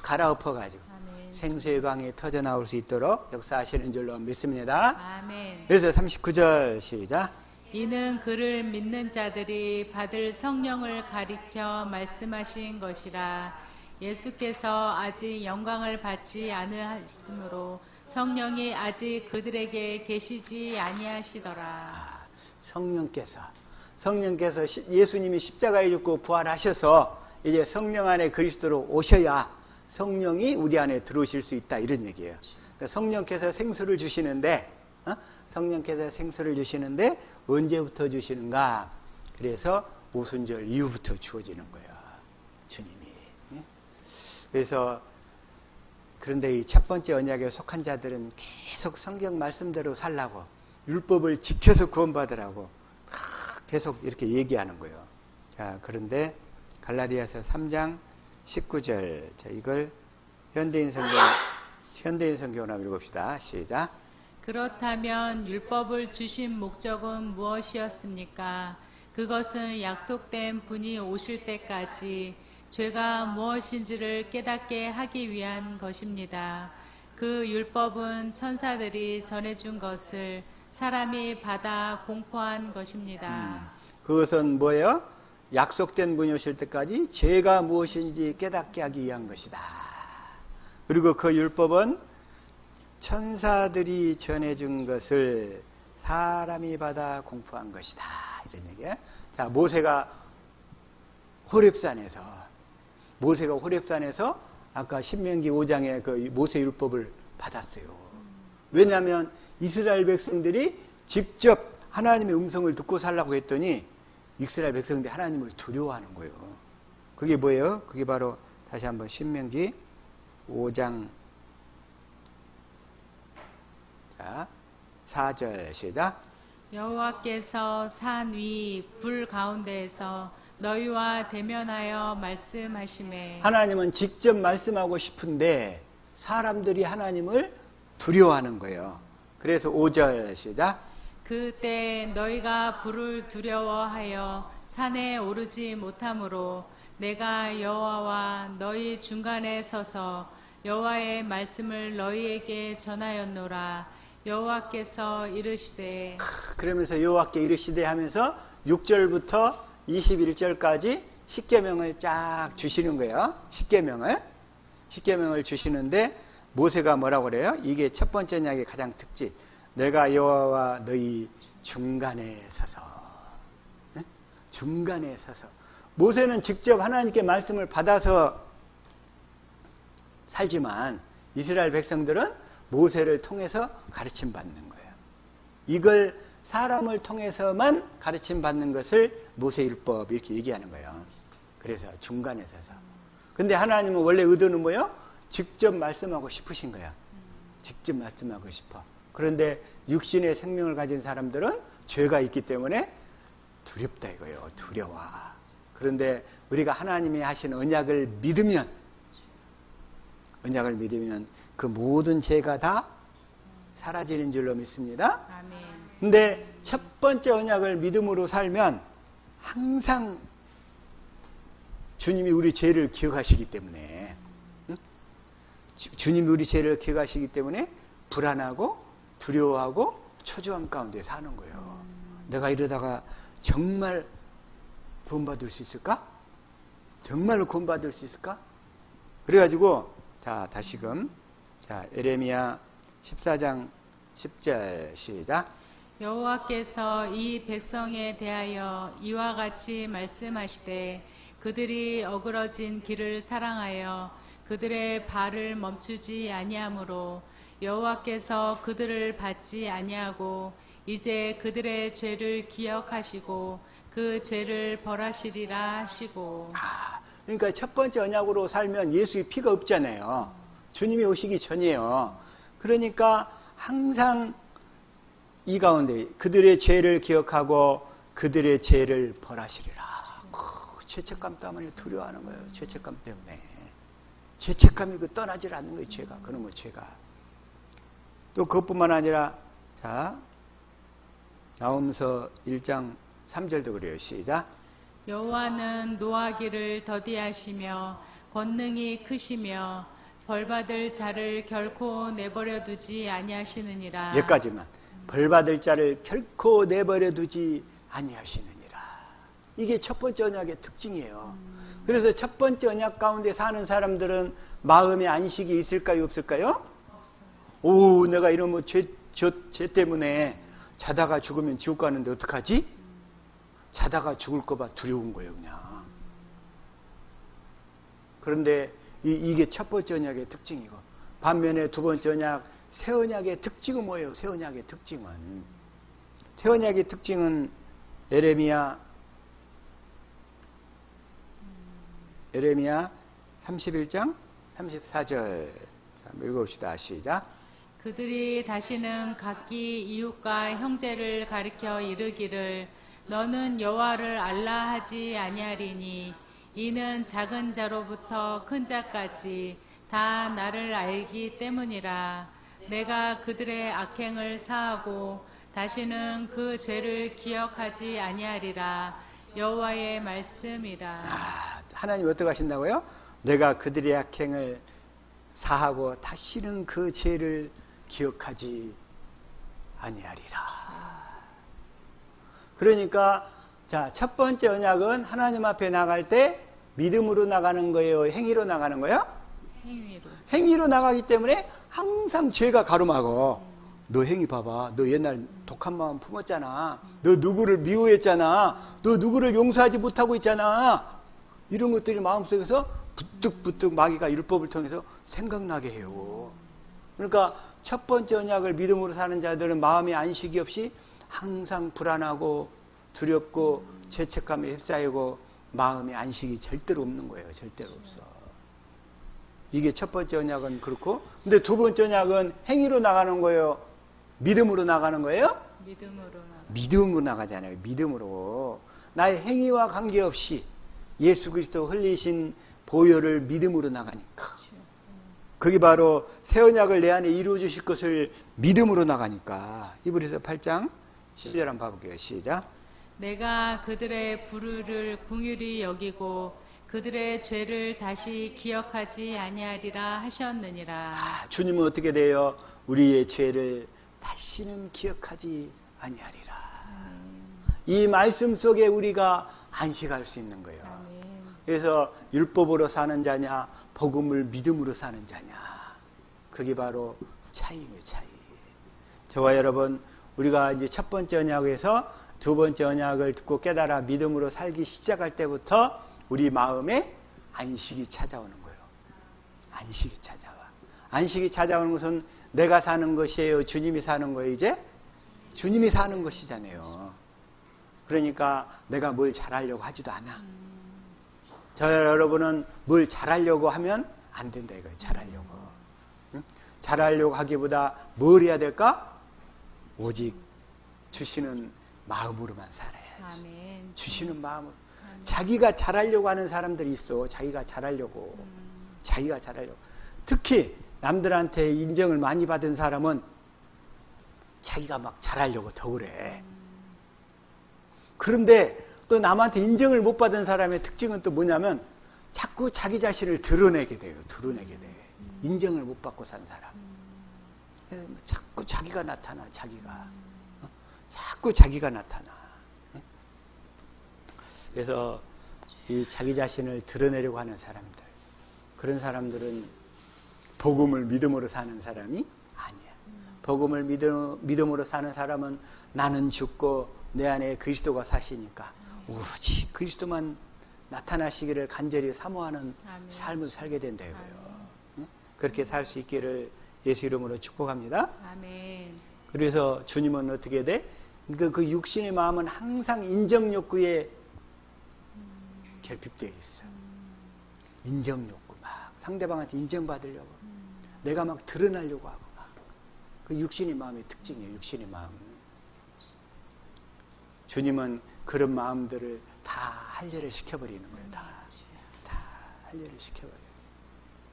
Speaker 1: 갈아엎어가지고 생수의 강이 터져 나올 수 있도록 역사하시는 줄로 믿습니다.
Speaker 2: 아멘.
Speaker 1: 그래서 39절 시작.
Speaker 2: 이는 그를 믿는 자들이 받을 성령을 가리켜 말씀하신 것이라. 예수께서 아직 영광을 받지 않으셨으므로 성령이 아직 그들에게 계시지 아니하시더라.
Speaker 1: 성령께서 예수님이 십자가에 죽고 부활하셔서 이제 성령 안에 그리스도로 오셔야 성령이 우리 안에 들어오실 수 있다 이런 얘기예요. 그러니까 성령께서 생수를 주시는데 성령께서 생수를 주시는데 언제부터 주시는가? 그래서 오순절 이후부터 주어지는 거예요. 주님이. 그래서 그런데 이 첫 번째 언약에 속한 자들은 계속 성경 말씀대로 살라고 율법을 지켜서 구원받으라고 계속 이렇게 얘기하는 거예요. 자, 그런데 갈라디아서 3장 19절. 자, 이걸 현대인 성경으로 한번 읽읍시다. 시작.
Speaker 2: 그렇다면 율법을 주신 목적은 무엇이었습니까? 그것은 약속된 분이 오실 때까지 죄가 무엇인지를 깨닫게 하기 위한 것입니다. 그 율법은 천사들이 전해준 것을 사람이 받아 공포한 것입니다.
Speaker 1: 그것은 뭐예요? 약속된 분이 오실 때까지 죄가 무엇인지 깨닫게 하기 위한 것이다. 그리고 그 율법은 천사들이 전해준 것을 사람이 받아 공포한 것이다. 이런 얘기예요. 자, 모세가 호렙산에서 아까 신명기 5장의 그 모세 율법을 받았어요. 왜냐하면 이스라엘 백성들이 직접 하나님의 음성을 듣고 살라고 했더니 이스라엘 백성들이 하나님을 두려워하는 거예요. 그게 뭐예요? 그게 바로 다시 한번 신명기 5장 4절 시작.
Speaker 2: 여호와께서 산 위 불 가운데에서 너희와 대면하여 말씀하시매.
Speaker 1: 하나님은 직접 말씀하고 싶은데 사람들이 하나님을 두려워하는 거예요. 그래서 5절 시작.
Speaker 2: 그때 너희가 불을 두려워하여 산에 오르지 못하므로 내가 여호와와 너희 중간에 서서 여호와의 말씀을 너희에게 전하였노라. 여호와께서 이르시되.
Speaker 1: 그러면서 여호와께 이르시되 하면서 6절부터 21절까지 십계명을 쫙 주시는 거예요. 십계명을 주시는데 모세가 뭐라고 그래요? 이게 첫 번째 언약의 가장 특징. 내가 여호와와 너희 중간에 서서. 중간에 서서. 모세는 직접 하나님께 말씀을 받아서 살지만 이스라엘 백성들은 모세를 통해서 가르침 받는 거예요. 이걸 사람을 통해서만 가르침 받는 것을 모세율법 이렇게 얘기하는 거예요. 그래서 중간에 서서. 근데 하나님은 원래 의도는 뭐예요? 직접 말씀하고 싶으신 거예요. 직접 말씀하고 싶어. 그런데 육신의 생명을 가진 사람들은 죄가 있기 때문에 두렵다 이거예요. 두려워. 그런데 우리가 하나님이 하신 언약을 믿으면 그 모든 죄가 다 사라지는 줄로 믿습니다.
Speaker 2: 아멘.
Speaker 1: 근데 첫 번째 언약을 믿음으로 살면 항상 주님이 우리 죄를 기억하시기 때문에, 응? 주님이 우리 죄를 기억하시기 때문에 불안하고 두려워하고 초조함 가운데 사는 거예요. 내가 이러다가 정말 구원받을 수 있을까? 정말로 구원받을 수 있을까? 그래가지고 자, 다시금 에레미야 14장 10절 시작.
Speaker 2: 여호와께서 이 백성에 대하여 이와 같이 말씀하시되 그들이 어그러진 길을 사랑하여 그들의 발을 멈추지 아니하므로 여호와께서 그들을 받지 아니하고 이제 그들의 죄를 기억하시고 그 죄를 벌하시리라 하시고.
Speaker 1: 그러니까 첫 번째 언약으로 살면 예수의 피가 없잖아요. 주님이 오시기 전이에요. 그러니까 항상 이 가운데 그들의 죄를 기억하고 그들의 죄를 벌하시리라. 죄책감 때문에 두려워하는 거예요. 죄책감 때문에. 죄책감이 떠나질 않는 거예요. 죄가. 그런 거 죄가. 또 그것뿐만 아니라 자, 나홈서 1장 3절도 그래요. 시작.
Speaker 2: 여호와는 노하기를 더디하시며 권능이 크시며 벌받을 자를 결코 내버려 두지 아니하시느니라.
Speaker 1: 여기까지만. 벌받을 자를 결코 내버려 두지 아니하시느니라. 이게 첫 번째 언약의 특징이에요. 그래서 첫 번째 언약 가운데 사는 사람들은 마음의 안식이 있을까요? 없을까요?
Speaker 2: 없어요.
Speaker 1: 오, 내가 이러면 죄 때문에 자다가 죽으면 지옥 가는데 어떡하지? 자다가 죽을까 봐 두려운 거예요, 그냥. 그런데 이게 첫 번째 언약의 특징이고, 반면에 두 번째 언약, 새 언약의 특징은 뭐예요? 새 언약의 특징은. 새 언약의 특징은 에레미야 31장 34절. 자, 읽어봅시다. 시작.
Speaker 2: 그들이 다시는 각기 이웃과 형제를 가리켜 이르기를 너는 여호와를 알라 하지 아니하리니 이는 작은 자로부터 큰 자까지 다 나를 알기 때문이라. 내가 그들의 악행을 사하고 다시는 그 죄를 기억하지 아니하리라. 여호와의 말씀이라.
Speaker 1: 하나님 어떻게 하신다고요? 내가 그들의 악행을 사하고 다시는 그 죄를 기억하지 아니하리라. 그러니까 자, 첫 번째 언약은 하나님 앞에 나갈 때 믿음으로 나가는 거예요? 행위로 나가는 거예요?
Speaker 2: 행위로.
Speaker 1: 행위로 나가기 때문에 항상 죄가 가름하고 너 행위 봐봐. 너 옛날 독한 마음 품었잖아. 너 누구를 미워했잖아. 너 누구를 용서하지 못하고 있잖아. 이런 것들이 마음속에서 부뜩부뜩 마귀가 율법을 통해서 생각나게 해요. 그러니까 첫 번째 언약을 믿음으로 사는 자들은 마음의 안식이 없이 항상 불안하고 두렵고 죄책감에 휩싸이고 마음의 안식이 절대로 없는 거예요. 절대로 없어. 이게 첫 번째 언약은 그렇고, 근데 두 번째 언약은 행위로 나가는 거예요? 믿음으로 나가는 거예요? 믿음으로 나가잖아요. 믿음으로. 나의 행위와 관계없이 예수 그리스도 흘리신 보혈을 믿음으로 나가니까. 그게 바로 새 언약을 내 안에 이루어 주실 것을 믿음으로 나가니까. 이브리서 8장 11절 한번 봐볼게요. 시작.
Speaker 2: 내가 그들의 불의를 긍휼히 여기고 그들의 죄를 다시 기억하지 아니하리라 하셨느니라.
Speaker 1: 주님은 어떻게 돼요? 우리의 죄를 다시는 기억하지 아니하리라. 이 말씀 속에 우리가 안식할 수 있는 거예요. 그래서 율법으로 사는 자냐 복음을 믿음으로 사는 자냐, 그게 바로 차이예요. 차이. 저와 여러분, 우리가 이제 첫 번째 언약에서 두 번째 언약을 듣고 깨달아 믿음으로 살기 시작할 때부터 우리 마음에 안식이 찾아오는 거예요. 안식이 찾아와. 안식이 찾아오는 것은 내가 사는 것이에요? 주님이 사는 거예요? 이제? 주님이 사는 것이잖아요. 그러니까 내가 뭘 잘하려고 하지도 않아. 저 여러분은 뭘 잘하려고 하면 안 된다 이거예요. 잘하려고. 응? 잘하려고 하기보다 뭘 해야 될까? 오직 주시는 마음으로만 살아야지.
Speaker 2: 아멘.
Speaker 1: 주시는 마음으로.
Speaker 2: 아멘.
Speaker 1: 자기가 잘하려고 하는 사람들이 있어. 자기가 잘하려고. 자기가 잘하려고. 특히 남들한테 인정을 많이 받은 사람은 자기가 막 잘하려고 더 그래. 그런데 또 남한테 인정을 못 받은 사람의 특징은 또 뭐냐면 자꾸 자기 자신을 드러내게 돼요. 드러내게 돼. 인정을 못 받고 산 사람. 그래서 자꾸 자기가 나타나. 자기가. 자꾸 자기가 나타나. 그래서 이 자기 자신을 드러내려고 하는 사람들, 그런 사람들은 복음을 믿음으로 사는 사람이 아니야. 복음을 믿음으로 사는 사람은 나는 죽고 내 안에 그리스도가 사시니까 오로지 그리스도만 나타나시기를 간절히 사모하는
Speaker 2: 아멘.
Speaker 1: 삶을 살게 된다 이거예요. 그렇게 살 수 있기를 예수 이름으로 축복합니다.
Speaker 2: 아멘.
Speaker 1: 그래서 주님은 어떻게 돼? 그 육신의 마음은 항상 인정 욕구에 결핍되어 있어. 인정 욕구 막 상대방한테 인정받으려고 내가 막 드러나려고 하고 막. 그 육신의 마음의 특징이에요. 육신의 마음. 주님은 그런 마음들을 다 할례를 시켜버리는 거예요. 다 할례를 시켜버려요.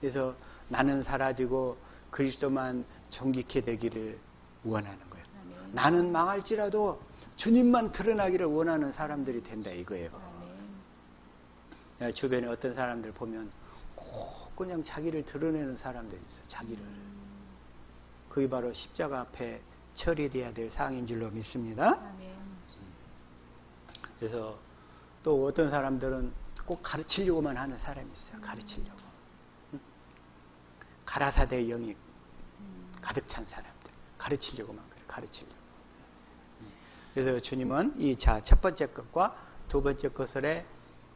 Speaker 1: 그래서 나는 사라지고 그리스도만 존귀케 되기를 원하는 거예요.
Speaker 2: 아멘.
Speaker 1: 나는 망할지라도 주님만 드러나기를 원하는 사람들이 된다 이거예요. 주변에 어떤 사람들 보면 꼭 그냥 자기를 드러내는 사람들이 있어. 자기를. 그게 바로 십자가 앞에 처리돼야 될 사항인 줄로 믿습니다.
Speaker 2: 아멘.
Speaker 1: 그래서 또 어떤 사람들은 꼭 가르치려고만 하는 사람이 있어요. 가르치려고. 가라사대 영이 가득 찬 사람들. 가르치려고만 그래. 가르치려고. 그래서 주님은 이 첫 번째 것과 두 번째 것의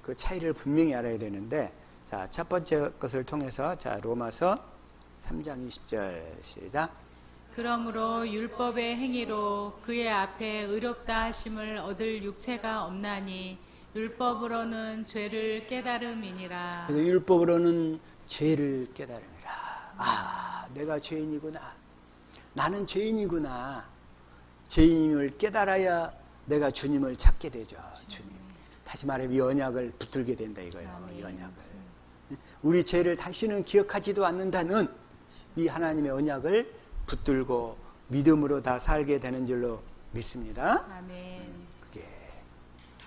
Speaker 1: 그 차이를 분명히 알아야 되는데, 자, 첫 번째 것을 통해서, 자, 로마서 3장 20절 시작.
Speaker 2: 그러므로 율법의 행위로 그의 앞에 의롭다 하심을 얻을 육체가 없나니 율법으로는 죄를 깨달음이니라.
Speaker 1: 그래서 율법으로는 죄를 깨달음이라. 아, 내가 죄인이구나. 나는 죄인이구나. 죄인임을 깨달아야 내가 주님을 찾게 되죠. 주님. 다시 말하면 이 언약을 붙들게 된다 이거예요. 이 언약을. 우리 죄를 다시는 기억하지도 않는다는 이 하나님의 언약을 붙들고 믿음으로 다 살게 되는 줄로 믿습니다.
Speaker 2: 아멘.
Speaker 1: 그게.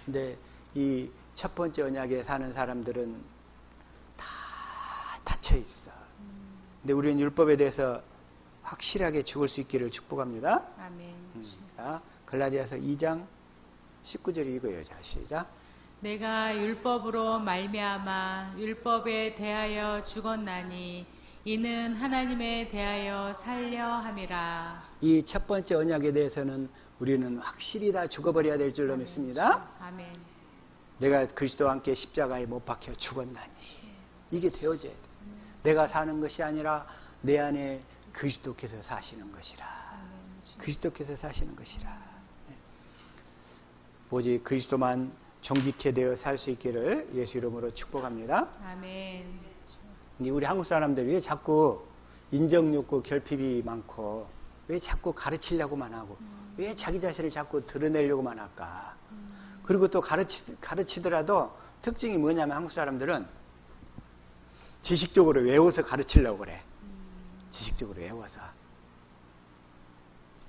Speaker 1: 근데 이 첫 번째 언약에 사는 사람들은 다 닫혀 있어. 근데 우리는 율법에 대해서 확실하게 죽을 수 있기를 축복합니다.
Speaker 2: 아멘.
Speaker 1: 자, 갈라디아서 2장 19절 이거예요. 자, 시작.
Speaker 2: 내가 율법으로 말미암아 율법에 대하여 죽었나니 이는 하나님에 대하여 살려 함이라.
Speaker 1: 이 첫 번째 언약에 대해서는 우리는 확실히 다 죽어버려야 될 줄로 믿습니다.
Speaker 2: 아멘.
Speaker 1: 내가 그리스도와 함께 십자가에 못 박혀 죽었나니 이게 되어져야 돼. 내가 사는 것이 아니라 내 안에 그리스도께서 사시는 것이라. 그리스도께서 사시는 것이라. 오직 그리스도만 존귀케 되어 살 수 있기를 예수 이름으로 축복합니다.
Speaker 2: 아멘.
Speaker 1: 우리 한국 사람들이 왜 자꾸 인정욕구 결핍이 많고 왜 자꾸 가르치려고만 하고 왜 자기 자신을 자꾸 드러내려고만 할까? 그리고 또 가르치더라도 특징이 뭐냐면 한국 사람들은 지식적으로 외워서 가르치려고 그래. 지식적으로 외워서.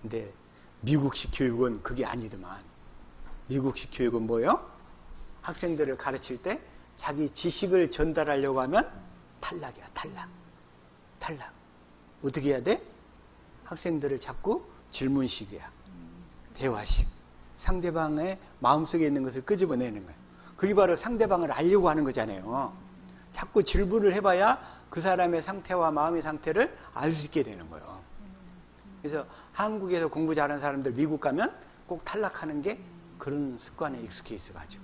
Speaker 1: 근데 미국식 교육은 그게 아니더만. 미국식 교육은 뭐예요? 학생들을 가르칠 때 자기 지식을 전달하려고 하면 탈락이야. 탈락. 어떻게 해야 돼? 학생들을 자꾸 질문식이야. 대화식. 상대방의 마음속에 있는 것을 끄집어내는 거야. 그게 바로 상대방을 알려고 하는 거잖아요. 자꾸 질문을 해봐야 그 사람의 상태와 마음의 상태를 알 수 있게 되는 거예요. 그래서 한국에서 공부 잘하는 사람들 미국 가면 꼭 탈락하는 게 그런 습관에 익숙해 있어가지고.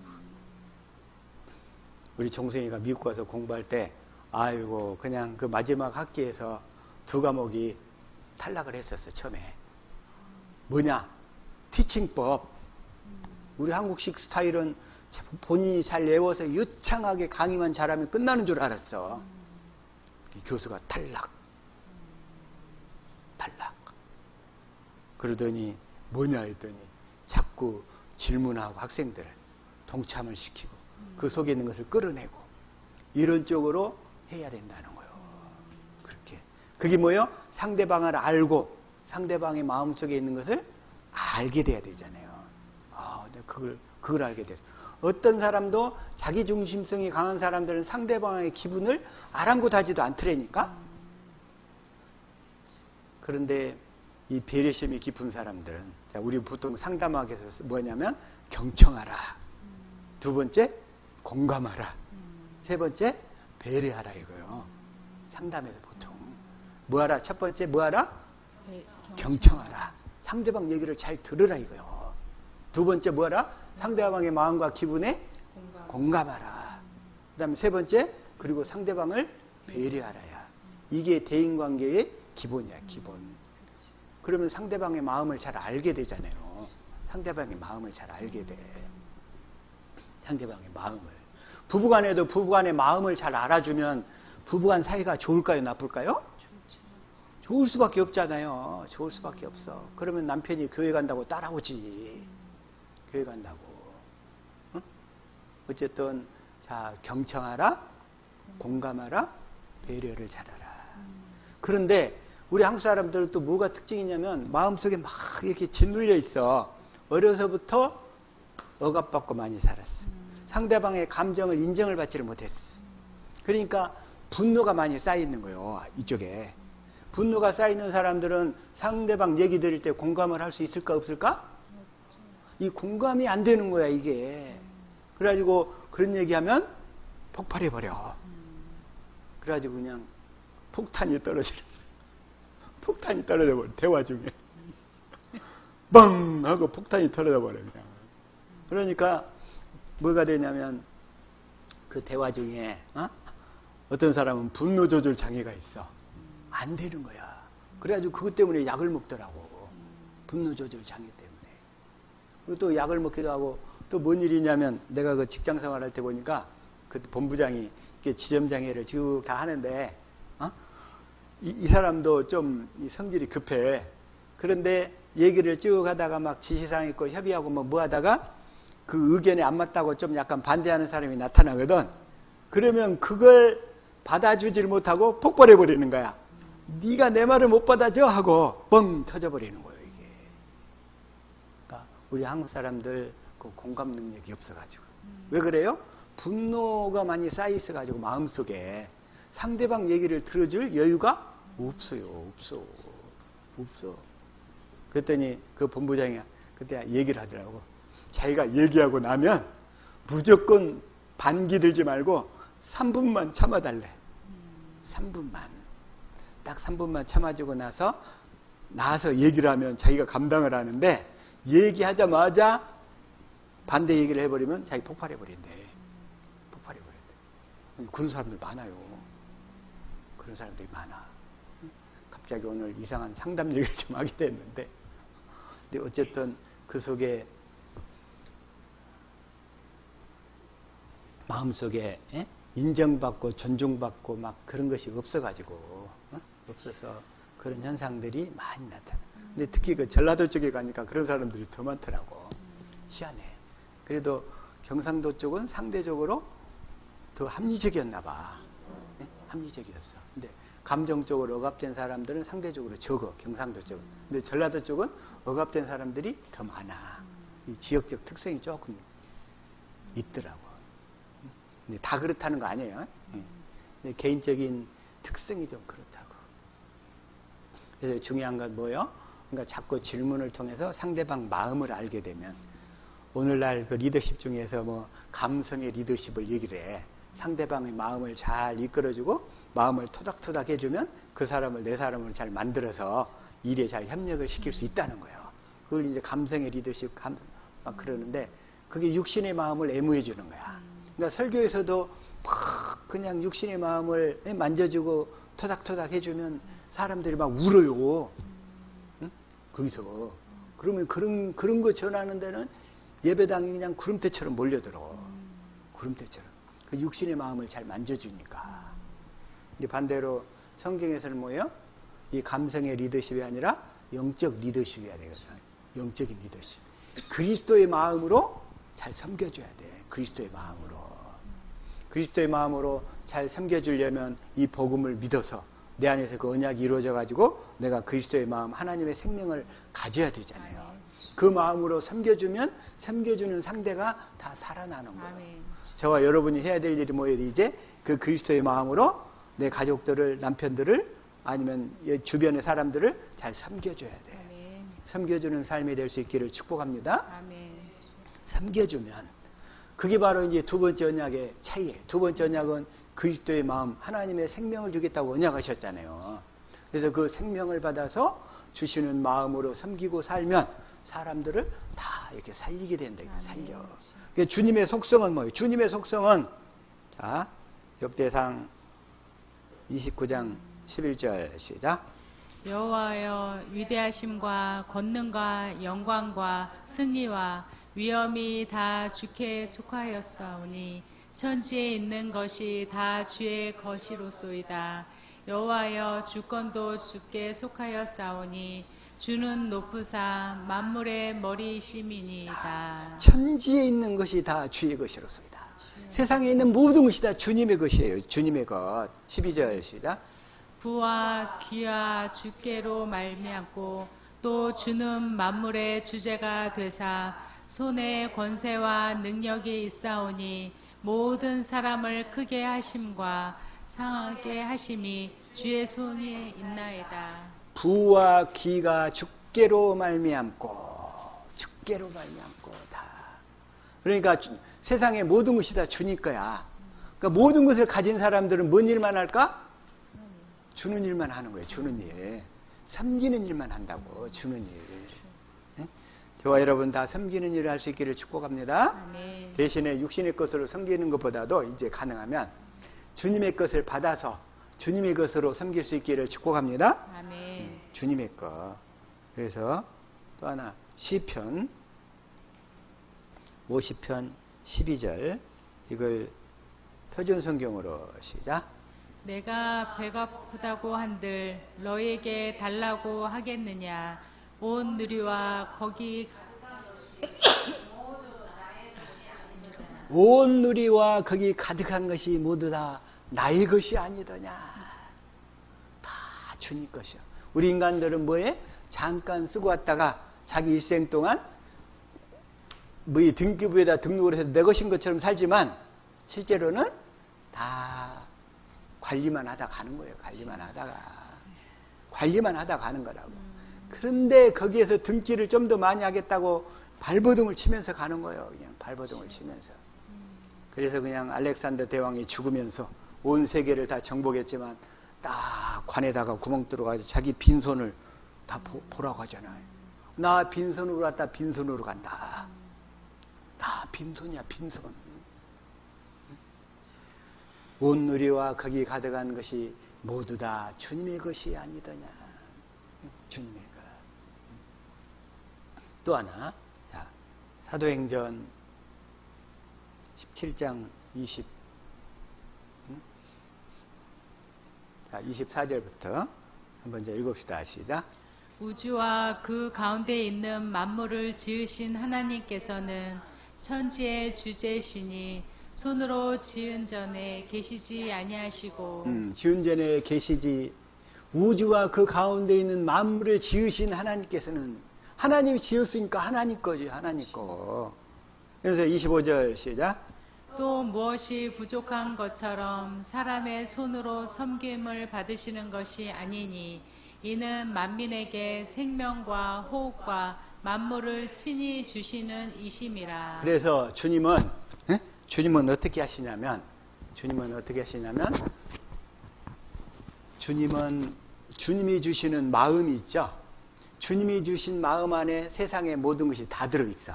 Speaker 1: 우리 종생이가 미국 가서 공부할 때 아이고 그냥 그 마지막 학기에서 2과목이 탈락을 했었어. 처음에. 뭐냐? 티칭법. 우리 한국식 스타일은 본인이 잘 외워서 유창하게 강의만 잘하면 끝나는 줄 알았어. 교수가 탈락. 그러더니 뭐냐 했더니 자꾸 질문하고 학생들을 동참을 시키고 그 속에 있는 것을 끌어내고 이런 쪽으로 해야 된다는 거예요. 그렇게. 그게 뭐예요? 상대방을 알고 상대방의 마음속에 있는 것을 알게 돼야 되잖아요. 근데 그걸 알게 돼서 어떤 사람도 자기중심성이 강한 사람들은 상대방의 기분을 아랑곳하지도 않더라니까. 그런데 이 배려심이 깊은 사람들은, 자, 우리 보통 상담학에서 뭐냐면 경청하라, 두 번째 공감하라, 세 번째 배려하라 이거요. 상담에서 보통 뭐하라? 첫 번째 뭐하라? 경청하라, 상대방 얘기를 잘 들으라 이거요. 두 번째 뭐하라? 상대방의 마음과 기분에 공감하라. 그 다음에 세 번째, 그리고 상대방을 배려하라야. 이게 대인관계의 기본이야, 기본. 그러면 상대방의 마음을 잘 알게 되잖아요. 상대방의 마음을 잘 알게 돼. 상대방의 마음을. 부부간에도 부부간의 마음을 잘 알아주면 부부간 사이가 좋을까요, 나쁠까요? 좋을 수밖에 없잖아요. 좋을 수밖에 없어. 그러면 남편이 교회 간다고 따라오지. 교회 간다고. 응? 어쨌든 자, 경청하라, 공감하라, 배려를 잘하라. 그런데 우리 한국 사람들은 또 뭐가 특징이냐면 마음속에 막 이렇게 짓눌려 있어. 어려서부터 억압받고 많이 살았어. 상대방의 감정을 인정을 받지를 못했어. 그러니까 분노가 많이 쌓여있는 거예요, 이쪽에. 분노가 쌓여있는 사람들은 상대방 얘기 들을 때 공감을 할 수 있을까 없을까? 이 공감이 안 되는 거야, 이게. 그래가지고 그런 얘기하면 폭발해버려. 그래가지고 그냥 폭탄이 떨어지는 거야. 폭탄이 떨어져버려, 대화 중에. 빵! 하고 폭탄이 떨어져버려, 그냥. 그러니까 뭐가 되냐면 그 대화 중에 어떤 사람은 분노 조절 장애가 있어. 안 되는 거야. 그래가지고 그것 때문에 약을 먹더라고. 분노 조절 장애 때문에. 그리고 또 약을 먹기도 하고, 또 뭔 일이냐면 내가 그 직장 생활할 때 보니까 그 본부장이 지점 장애를 쭉 다 하는데 이 사람도 좀 성질이 급해. 그런데 얘기를 쭉 하다가 막 지시사항 있고 협의하고 뭐 하다가 그 의견에 안 맞다고 좀 약간 반대하는 사람이 나타나거든. 그러면 그걸 받아주질 못하고 폭발해버리는 거야. 네가 내 말을 못 받아줘 하고 뻥 터져버리는 거예요, 이게. 그러니까 우리 한국 사람들 그 공감 능력이 없어가지고. 왜 그래요? 분노가 많이 쌓여 있어가지고 마음속에 상대방 얘기를 들어줄 여유가 없어요. 없어. 그랬더니 그 본부장이 그때 얘기를 하더라고. 자기가 얘기하고 나면 무조건 반기 들지 말고 3분만 참아달래. 3분만. 딱 3분만 참아주고 나서 얘기를 하면 자기가 감당을 하는데, 얘기하자마자 반대 얘기를 해버리면 자기 폭발해버린대. 그런 사람들 많아요. 그런 사람들이 많아. 갑자기 오늘 이상한 상담 얘기를 좀 하게 됐는데, 근데 어쨌든 그 속에 마음속에 인정받고 존중받고 막 그런 것이 없어가지고 없어서 그런 현상들이 많이 나타나. 근데 특히 그 전라도 쪽에 가니까 그런 사람들이 더 많더라고. 희한해. 그래도 경상도 쪽은 상대적으로 더 합리적이었나 봐. 합리적이었어. 근데 감정적으로 억압된 사람들은 상대적으로 적어, 경상도 쪽은. 근데 전라도 쪽은 억압된 사람들이 더 많아. 이 지역적 특성이 조금 있더라고. 근데 다 그렇다는 거 아니에요. 근데 개인적인 특성이 좀 그렇다고. 그래서 중요한 건 뭐예요? 그러니까 자꾸 질문을 통해서 상대방 마음을 알게 되면, 오늘날 그 리더십 중에서 뭐 감성의 리더십을 얘기를 해. 상대방의 마음을 잘 이끌어주고 마음을 토닥토닥 해주면 그 사람을 내 사람으로 잘 만들어서 일에 잘 협력을 시킬 수 있다는 거예요. 그걸 이제 감성의 리더십 막 그러는데, 그게 육신의 마음을 애무해 주는 거야. 그러니까 설교에서도 막 그냥 육신의 마음을 만져주고 토닥토닥 해주면 사람들이 막 울어요. 응? 거기서. 그러면 그런 거 전하는 데는 예배당이 그냥 구름대처럼 몰려들어. 구름대처럼. 그 육신의 마음을 잘 만져주니까. 이제 반대로 성경에서는 뭐예요? 이 감성의 리더십이 아니라 영적 리더십이어야 되거든. 영적인 리더십. 그리스도의 마음으로 잘 섬겨줘야 돼. 그리스도의 마음으로. 그리스도의 마음으로 잘 섬겨주려면 이 복음을 믿어서 내 안에서 그 언약이 이루어져 가지고 내가 그리스도의 마음, 하나님의 생명을 가져야 되잖아요. 그 마음으로 섬겨주면 섬겨주는 상대가 다 살아나는 거예요.
Speaker 2: 아멘.
Speaker 1: 저와 여러분이 해야 될 일이 뭐예요? 이제 그 그리스도의 마음으로 내 가족들을, 남편들을, 아니면 주변의 사람들을 잘 섬겨줘야 돼.
Speaker 2: 아멘.
Speaker 1: 섬겨주는 삶이 될 수 있기를 축복합니다.
Speaker 2: 아멘.
Speaker 1: 섬겨주면 그게 바로 이제 두 번째 언약의 차이예요. 두 번째 언약은 그리스도의 마음, 하나님의 생명을 주겠다고 언약하셨잖아요. 그래서 그 생명을 받아서 주시는 마음으로 섬기고 살면 사람들을 다 이렇게 살리게 된다. 살려. 그러니까 주님의 속성은 뭐예요? 주님의 속성은, 자, 역대상 29장 11절 시작.
Speaker 2: 여호와여, 위대하심과 권능과 영광과 승리와 위엄이 다 주께 속하였사오니 천지에 있는 것이 다 주의 것이로소이다. 여호와여, 주권도 주께 속하였사오니 주는 높으사 만물의 머리이심이니이다.
Speaker 1: 천지에 있는 것이 다 주의 것이로소이다. 세상에 있는 모든 것이 다 주님의 것이에요. 주님의 것. 12절 시작.
Speaker 2: 부와 귀와 주께로 말미암고 또 주는 만물의 주제가 되사 손에 권세와 능력이 있사오니 모든 사람을 크게 하심과 상하게 하심이 주의 손에 있나이다.
Speaker 1: 부와 귀가 주께로 말미암고 다. 그러니까 세상의 모든 것이 다 주님 거야. 그러니까 모든 것을 가진 사람들은 뭔 일만 할까? 주는 일만 하는 거예요. 주는 일. 섬기는 일만 한다고. 주는 일. 네? 저와 여러분 다 섬기는 일을 할 수 있기를 축복합니다.
Speaker 2: 아멘.
Speaker 1: 대신에 육신의 것으로 섬기는 것보다도 이제 가능하면 주님의 것을 받아서 주님의 것으로 섬길 수 있기를 축복합니다.
Speaker 2: 아멘.
Speaker 1: 주님의 것. 그래서 또 하나 시편 50편 12절 이걸 표준 성경으로 시작.
Speaker 2: 내가 배고프다고 한들 너에게 달라고 하겠느냐. 온 누리와 거기
Speaker 1: 온 누리와 거기 가득한 것이 모두 다 나의 것이 아니더냐. 다 주님 것이야. 우리 인간들은 뭐해? 잠깐 쓰고 왔다가 자기 일생 동안 뭐 이 등기부에다 등록을 해서 내 것인 것처럼 살지만 실제로는 다 관리만 하다 가는 거예요. 관리만 하다 가는 거라고. 그런데 거기에서 등기를 좀 더 많이 하겠다고 발버둥을 치면서 가는 거예요. 그냥 발버둥을 치면서. 그래서 그냥 알렉산더 대왕이 죽으면서 온 세계를 다 정복했지만 딱 관에다가 구멍 뚫어가지고 자기 빈손을 다 보라고 하잖아요. 나 빈손으로 왔다 빈손으로 간다. 나 빈손이야 빈손. 온 누리와 거기 가득한 것이 모두 다 주님의 것이 아니더냐. 주님의 것. 또 하나, 자, 사도행전 17장 24절부터 한번 이제 읽읍시다. 시작.
Speaker 2: 우주와 그 가운데 있는 만물을 지으신 하나님께서는 천지의 주제시니 손으로 지은 전에 계시지 아니하시고
Speaker 1: 지은 전에 계시지. 우주와 그 가운데 있는 만물을 지으신 하나님께서는 하나님이 지었으니까 하나님 거지. 하나님 거. 그래서 25절 시작.
Speaker 2: 또 무엇이 부족한 것처럼 사람의 손으로 섬김을 받으시는 것이 아니니 이는 만민에게 생명과 호흡과 만물을 친히 주시는 이심이라.
Speaker 1: 그래서 주님은 어떻게 하시냐면 주님이 주시는 마음이 있죠. 주님이 주신 마음 안에 세상의 모든 것이 다 들어있어.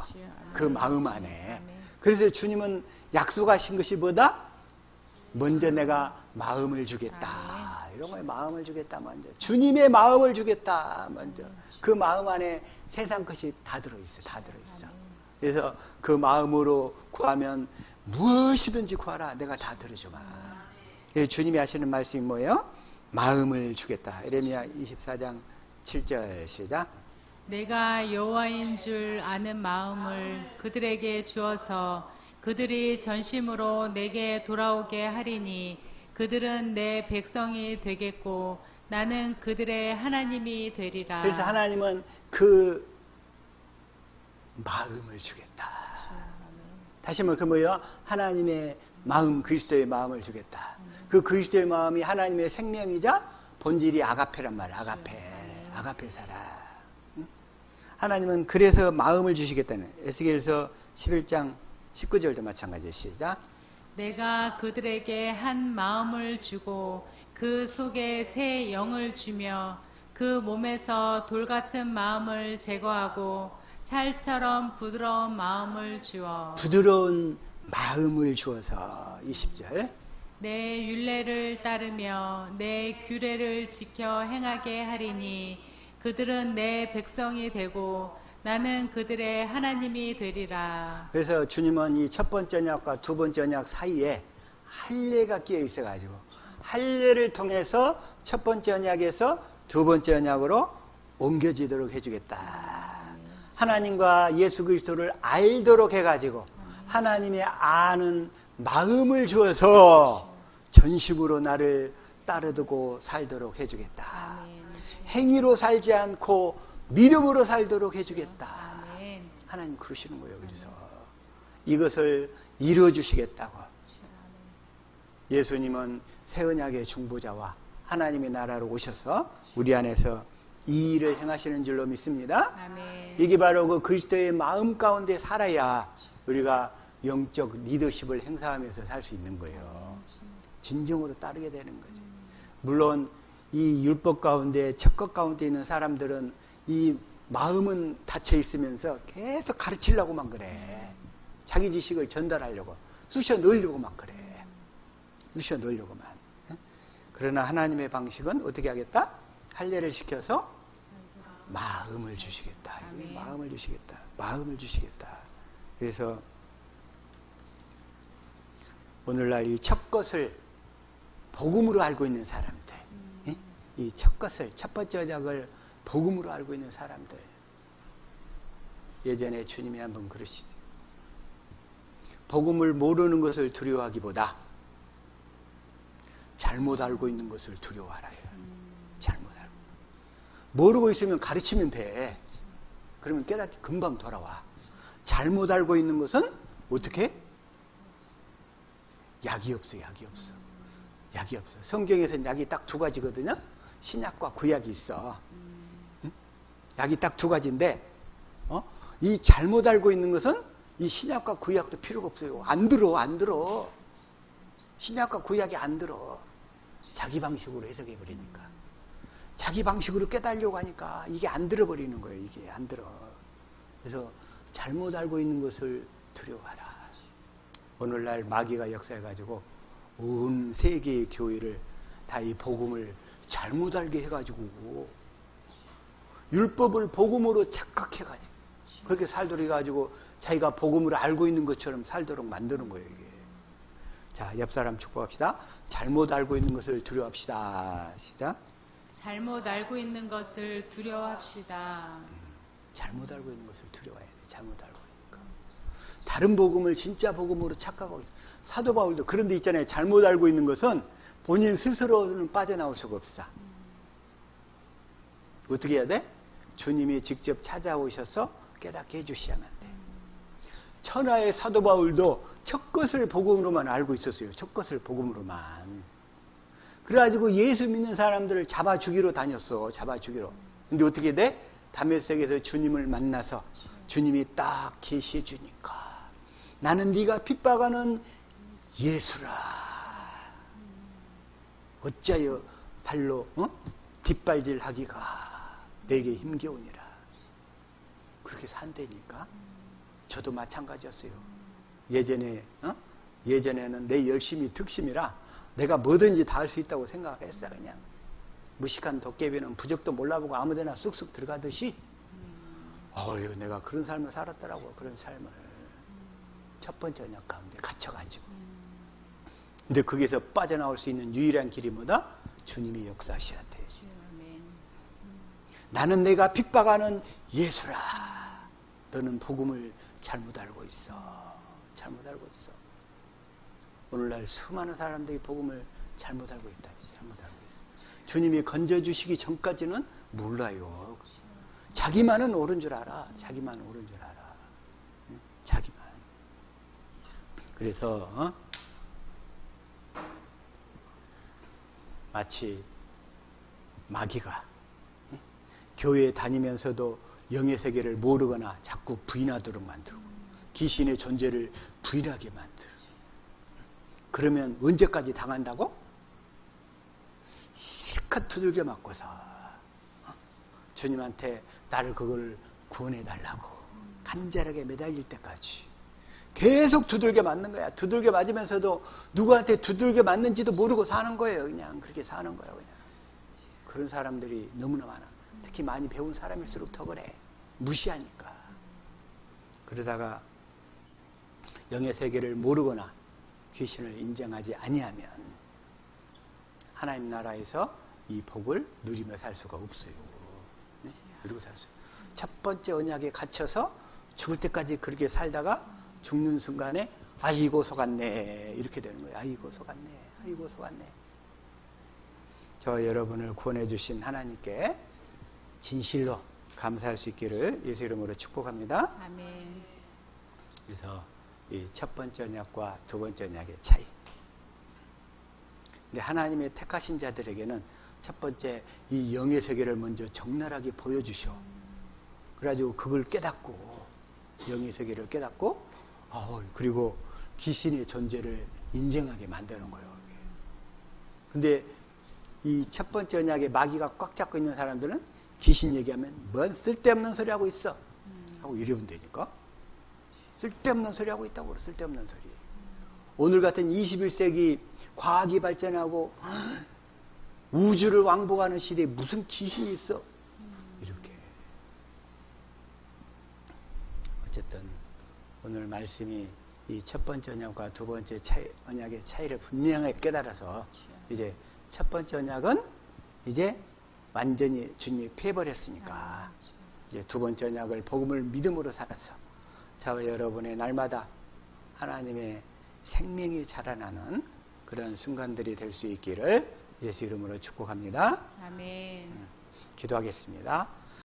Speaker 1: 그 마음 안에. 그래서 주님은 약속하신 것이 뭐다? 먼저 내가 마음을 주겠다. 이런 거에 마음을 주겠다 먼저. 주님의 마음을 주겠다 먼저. 그 마음 안에 세상 것이 다 들어있어. 다 들어있어. 그래서 그 마음으로 구하면 무엇이든지 구하라. 내가 다 들어주마. 주님이 하시는 말씀이 뭐예요? 마음을 주겠다. 예레미야 24장 7절 시작.
Speaker 2: 내가 여호와인 줄 아는 마음을 그들에게 주어서 그들이 전심으로 내게 돌아오게 하리니 그들은 내 백성이 되겠고 나는 그들의 하나님이 되리라.
Speaker 1: 그래서 하나님은 그 마음을 주겠다. 다시 말해 그 뭐예요? 하나님의 마음, 그리스도의 마음을 주겠다. 그 그리스도의 마음이 하나님의 생명이자 본질이 아가페란 말이야. 아가페 사랑. 하나님은 그래서 마음을 주시겠다는. 에스겔서 11장 19절도 마찬가지예요. 시작.
Speaker 2: 내가 그들에게 한 마음을 주고 그 속에 새 영을 주며 그 몸에서 돌 같은 마음을 제거하고 살처럼 부드러운 마음을 주어.
Speaker 1: 부드러운 마음을 주어서 20절.
Speaker 2: 내 율례를 따르며 내 규례를 지켜 행하게 하리니 그들은 내 백성이 되고 나는 그들의 하나님이 되리라.
Speaker 1: 그래서 주님은 이 첫 번째 언약과 두 번째 언약 사이에 할례가 끼어 있어가지고 할례를 통해서 첫 번째 언약에서 두 번째 언약으로 옮겨지도록 해주겠다. 하나님과 예수 그리스도를 알도록 해가지고 하나님의 아는 마음을 주어서 전심으로 나를 따르고 살도록 해주겠다. 행위로 살지 않고 믿음으로 살도록 해주겠다. 하나님 그러시는 거예요. 그래서 이것을 이루어주시겠다고. 예수님은 새 언약의 중보자와 하나님의 나라로 오셔서 우리 안에서 이 일을 행하시는 줄로 믿습니다.
Speaker 2: 아멘.
Speaker 1: 이게 바로 그 그리스도의 마음 가운데 살아야 우리가 영적 리더십을 행사하면서 살 수 있는 거예요. 진정으로 따르게 되는 거지. 물론 이 율법 가운데 척것 가운데 있는 사람들은 이 마음은 닫혀 있으면서 계속 가르치려고만 그래. 자기 지식을 전달하려고 쑤셔 넣으려고만 그래. 쑤셔 넣으려고만. 그러나 하나님의 방식은 어떻게 하겠다? 할례를 시켜서 마음을 주시겠다. 마음을 주시겠다. 마음을 주시겠다. 그래서 오늘날 이 첫 것을 복음으로 알고 있는 사람들, 이 첫 것을, 첫 번째 언약을 복음으로 알고 있는 사람들. 예전에 주님이 한번 그러시죠. 복음을 모르는 것을 두려워하기보다 잘못 알고 있는 것을 두려워하라. 잘못 알고. 모르고 있으면 가르치면 돼. 그러면 깨닫기 금방 돌아와. 잘못 알고 있는 것은 어떻게? 약이 없어. 약이 없어. 성경에서는 약이 딱 두 가지거든요. 신약과 구약이 있어. 응? 약이 딱 두 가지인데 이 잘못 알고 있는 것은 이 신약과 구약도 필요가 없어요. 안 들어. 신약과 구약이 안 들어. 자기 방식으로 해석해 버리니까. 자기 방식으로 깨달으려고 하니까 이게 안 들어버리는 거예요. 이게 안 들어. 그래서 잘못 알고 있는 것을 두려워하라. 오늘날 마귀가 역사해가지고 온 세계의 교회를 다 이 복음을 잘못 알게 해가지고 율법을 복음으로 착각해가지고 그렇게 살도록 해가지고 자기가 복음을 알고 있는 것처럼 살도록 만드는 거예요. 이게. 자, 옆 사람 축복합시다. 잘못 알고 있는 것을 두려워합시다. 시작.
Speaker 2: 잘못 알고 있는 것을 두려워합시다.
Speaker 1: 잘못 알고 있는 것을 두려워해야 돼. 잘못 알고 있는 거. 다른 복음을 진짜 복음으로 착각하고 있어. 사도 바울도 그런 데 있잖아요. 잘못 알고 있는 것은 본인 스스로는 빠져나올 수가 없어. 어떻게 해야 돼? 주님이 직접 찾아오셔서 깨닫게 해주셔야만 돼. 천하의 사도 바울도 첫 것을 복음으로만 알고 있었어요. 첫 것을 복음으로만. 그래가지고 예수 믿는 사람들을 잡아 죽이러 다녔어. 잡아 죽이러. 근데 어떻게 돼? 다메섹에서 주님을 만나서 주님이 딱 계시해 주니까 나는 네가 핍박하는 예수라. 어찌하여 발로 뒷발질하기가 내게 힘겨우니라. 그렇게 산다니까. 저도 마찬가지였어요. 예전에는 내 열심이 득심이라 내가 뭐든지 다 할 수 있다고 생각했어. 그냥 무식한 도깨비는 부적도 몰라보고 아무데나 쑥쑥 들어가듯이 내가 그런 삶을 살았더라고. 그런 삶을 첫 번째 언약 가운데 갇혀가지고. 근데 거기서 빠져나올 수 있는 유일한 길이 뭐다? 주님이 역사하셔야 돼. 나는 내가 핍박하는 예수라. 너는 복음을 잘못 알고 있어. 잘못 알고 있어. 오늘날 수많은 사람들이 복음을 잘못 알고 있다. 잘못 알고 있어. 주님이 건져주시기 전까지는 몰라요. 자기만은 옳은 줄 알아. 자기만 옳은 줄 알아. 자기만. 그래서 마치 마귀가 교회에 다니면서도 영의 세계를 모르거나 자꾸 부인하도록 만들고 귀신의 존재를 부인하게 만들고, 그러면 언제까지 당한다고? 실컷 두들겨 맞고서 주님한테 나를 그걸 구원해 달라고 간절하게 매달릴 때까지 계속 두들겨 맞는 거야. 두들겨 맞으면서도 누구한테 두들겨 맞는지도 모르고 사는 거예요. 그냥 그렇게 사는 거예요. 그냥. 그런 사람들이 너무나 많아. 특히 많이 배운 사람일수록 더 그래. 무시하니까. 그러다가 영의 세계를 모르거나 귀신을 인정하지 아니하면 하나님 나라에서 이 복을 누리며 살 수가 없어요. 네? 누리고 살 수. 첫 번째 언약에 갇혀서 죽을 때까지 그렇게 살다가 죽는 순간에 아이고 속았네 이렇게 되는 거예요. 아이고 속았네. 아이고 속았네. 저 여러분을 구원해 주신 하나님께 진실로 감사할 수 있기를 예수 이름으로 축복합니다.
Speaker 2: 아멘.
Speaker 1: 그래서 이 첫 번째 언약과 두 번째 언약의 차이. 근데 하나님의 택하신 자들에게는 첫 번째 이 영의 세계를 먼저 적나라하게 보여주셔. 그래가지고 그걸 깨닫고 영의 세계를 깨닫고 그리고 귀신의 존재를 인정하게 만드는 거예요. 근데 이 첫 번째 언약에 마귀가 꽉 잡고 있는 사람들은 귀신 얘기하면 뭔 쓸데없는 소리 하고 있어 하고 이러면 되니까 쓸데없는 소리 하고 있다고 그래. 쓸데없는 소리. 오늘 같은 21세기 과학이 발전하고 우주를 왕복하는 시대에 무슨 귀신이 있어? 이렇게. 어쨌든 오늘 말씀이 이 첫 번째 언약과 두 번째 언약의 차이를 분명하게 깨달아서 이제 첫 번째 언약은 이제 완전히 주님이 피해버렸으니까 이제 두 번째 언약을 복음을 믿음으로 살아서 저와 여러분의 날마다 하나님의 생명이 자라나는 그런 순간들이 될 수 있기를 예수 이름으로 축복합니다.
Speaker 2: 아멘.
Speaker 1: 기도하겠습니다.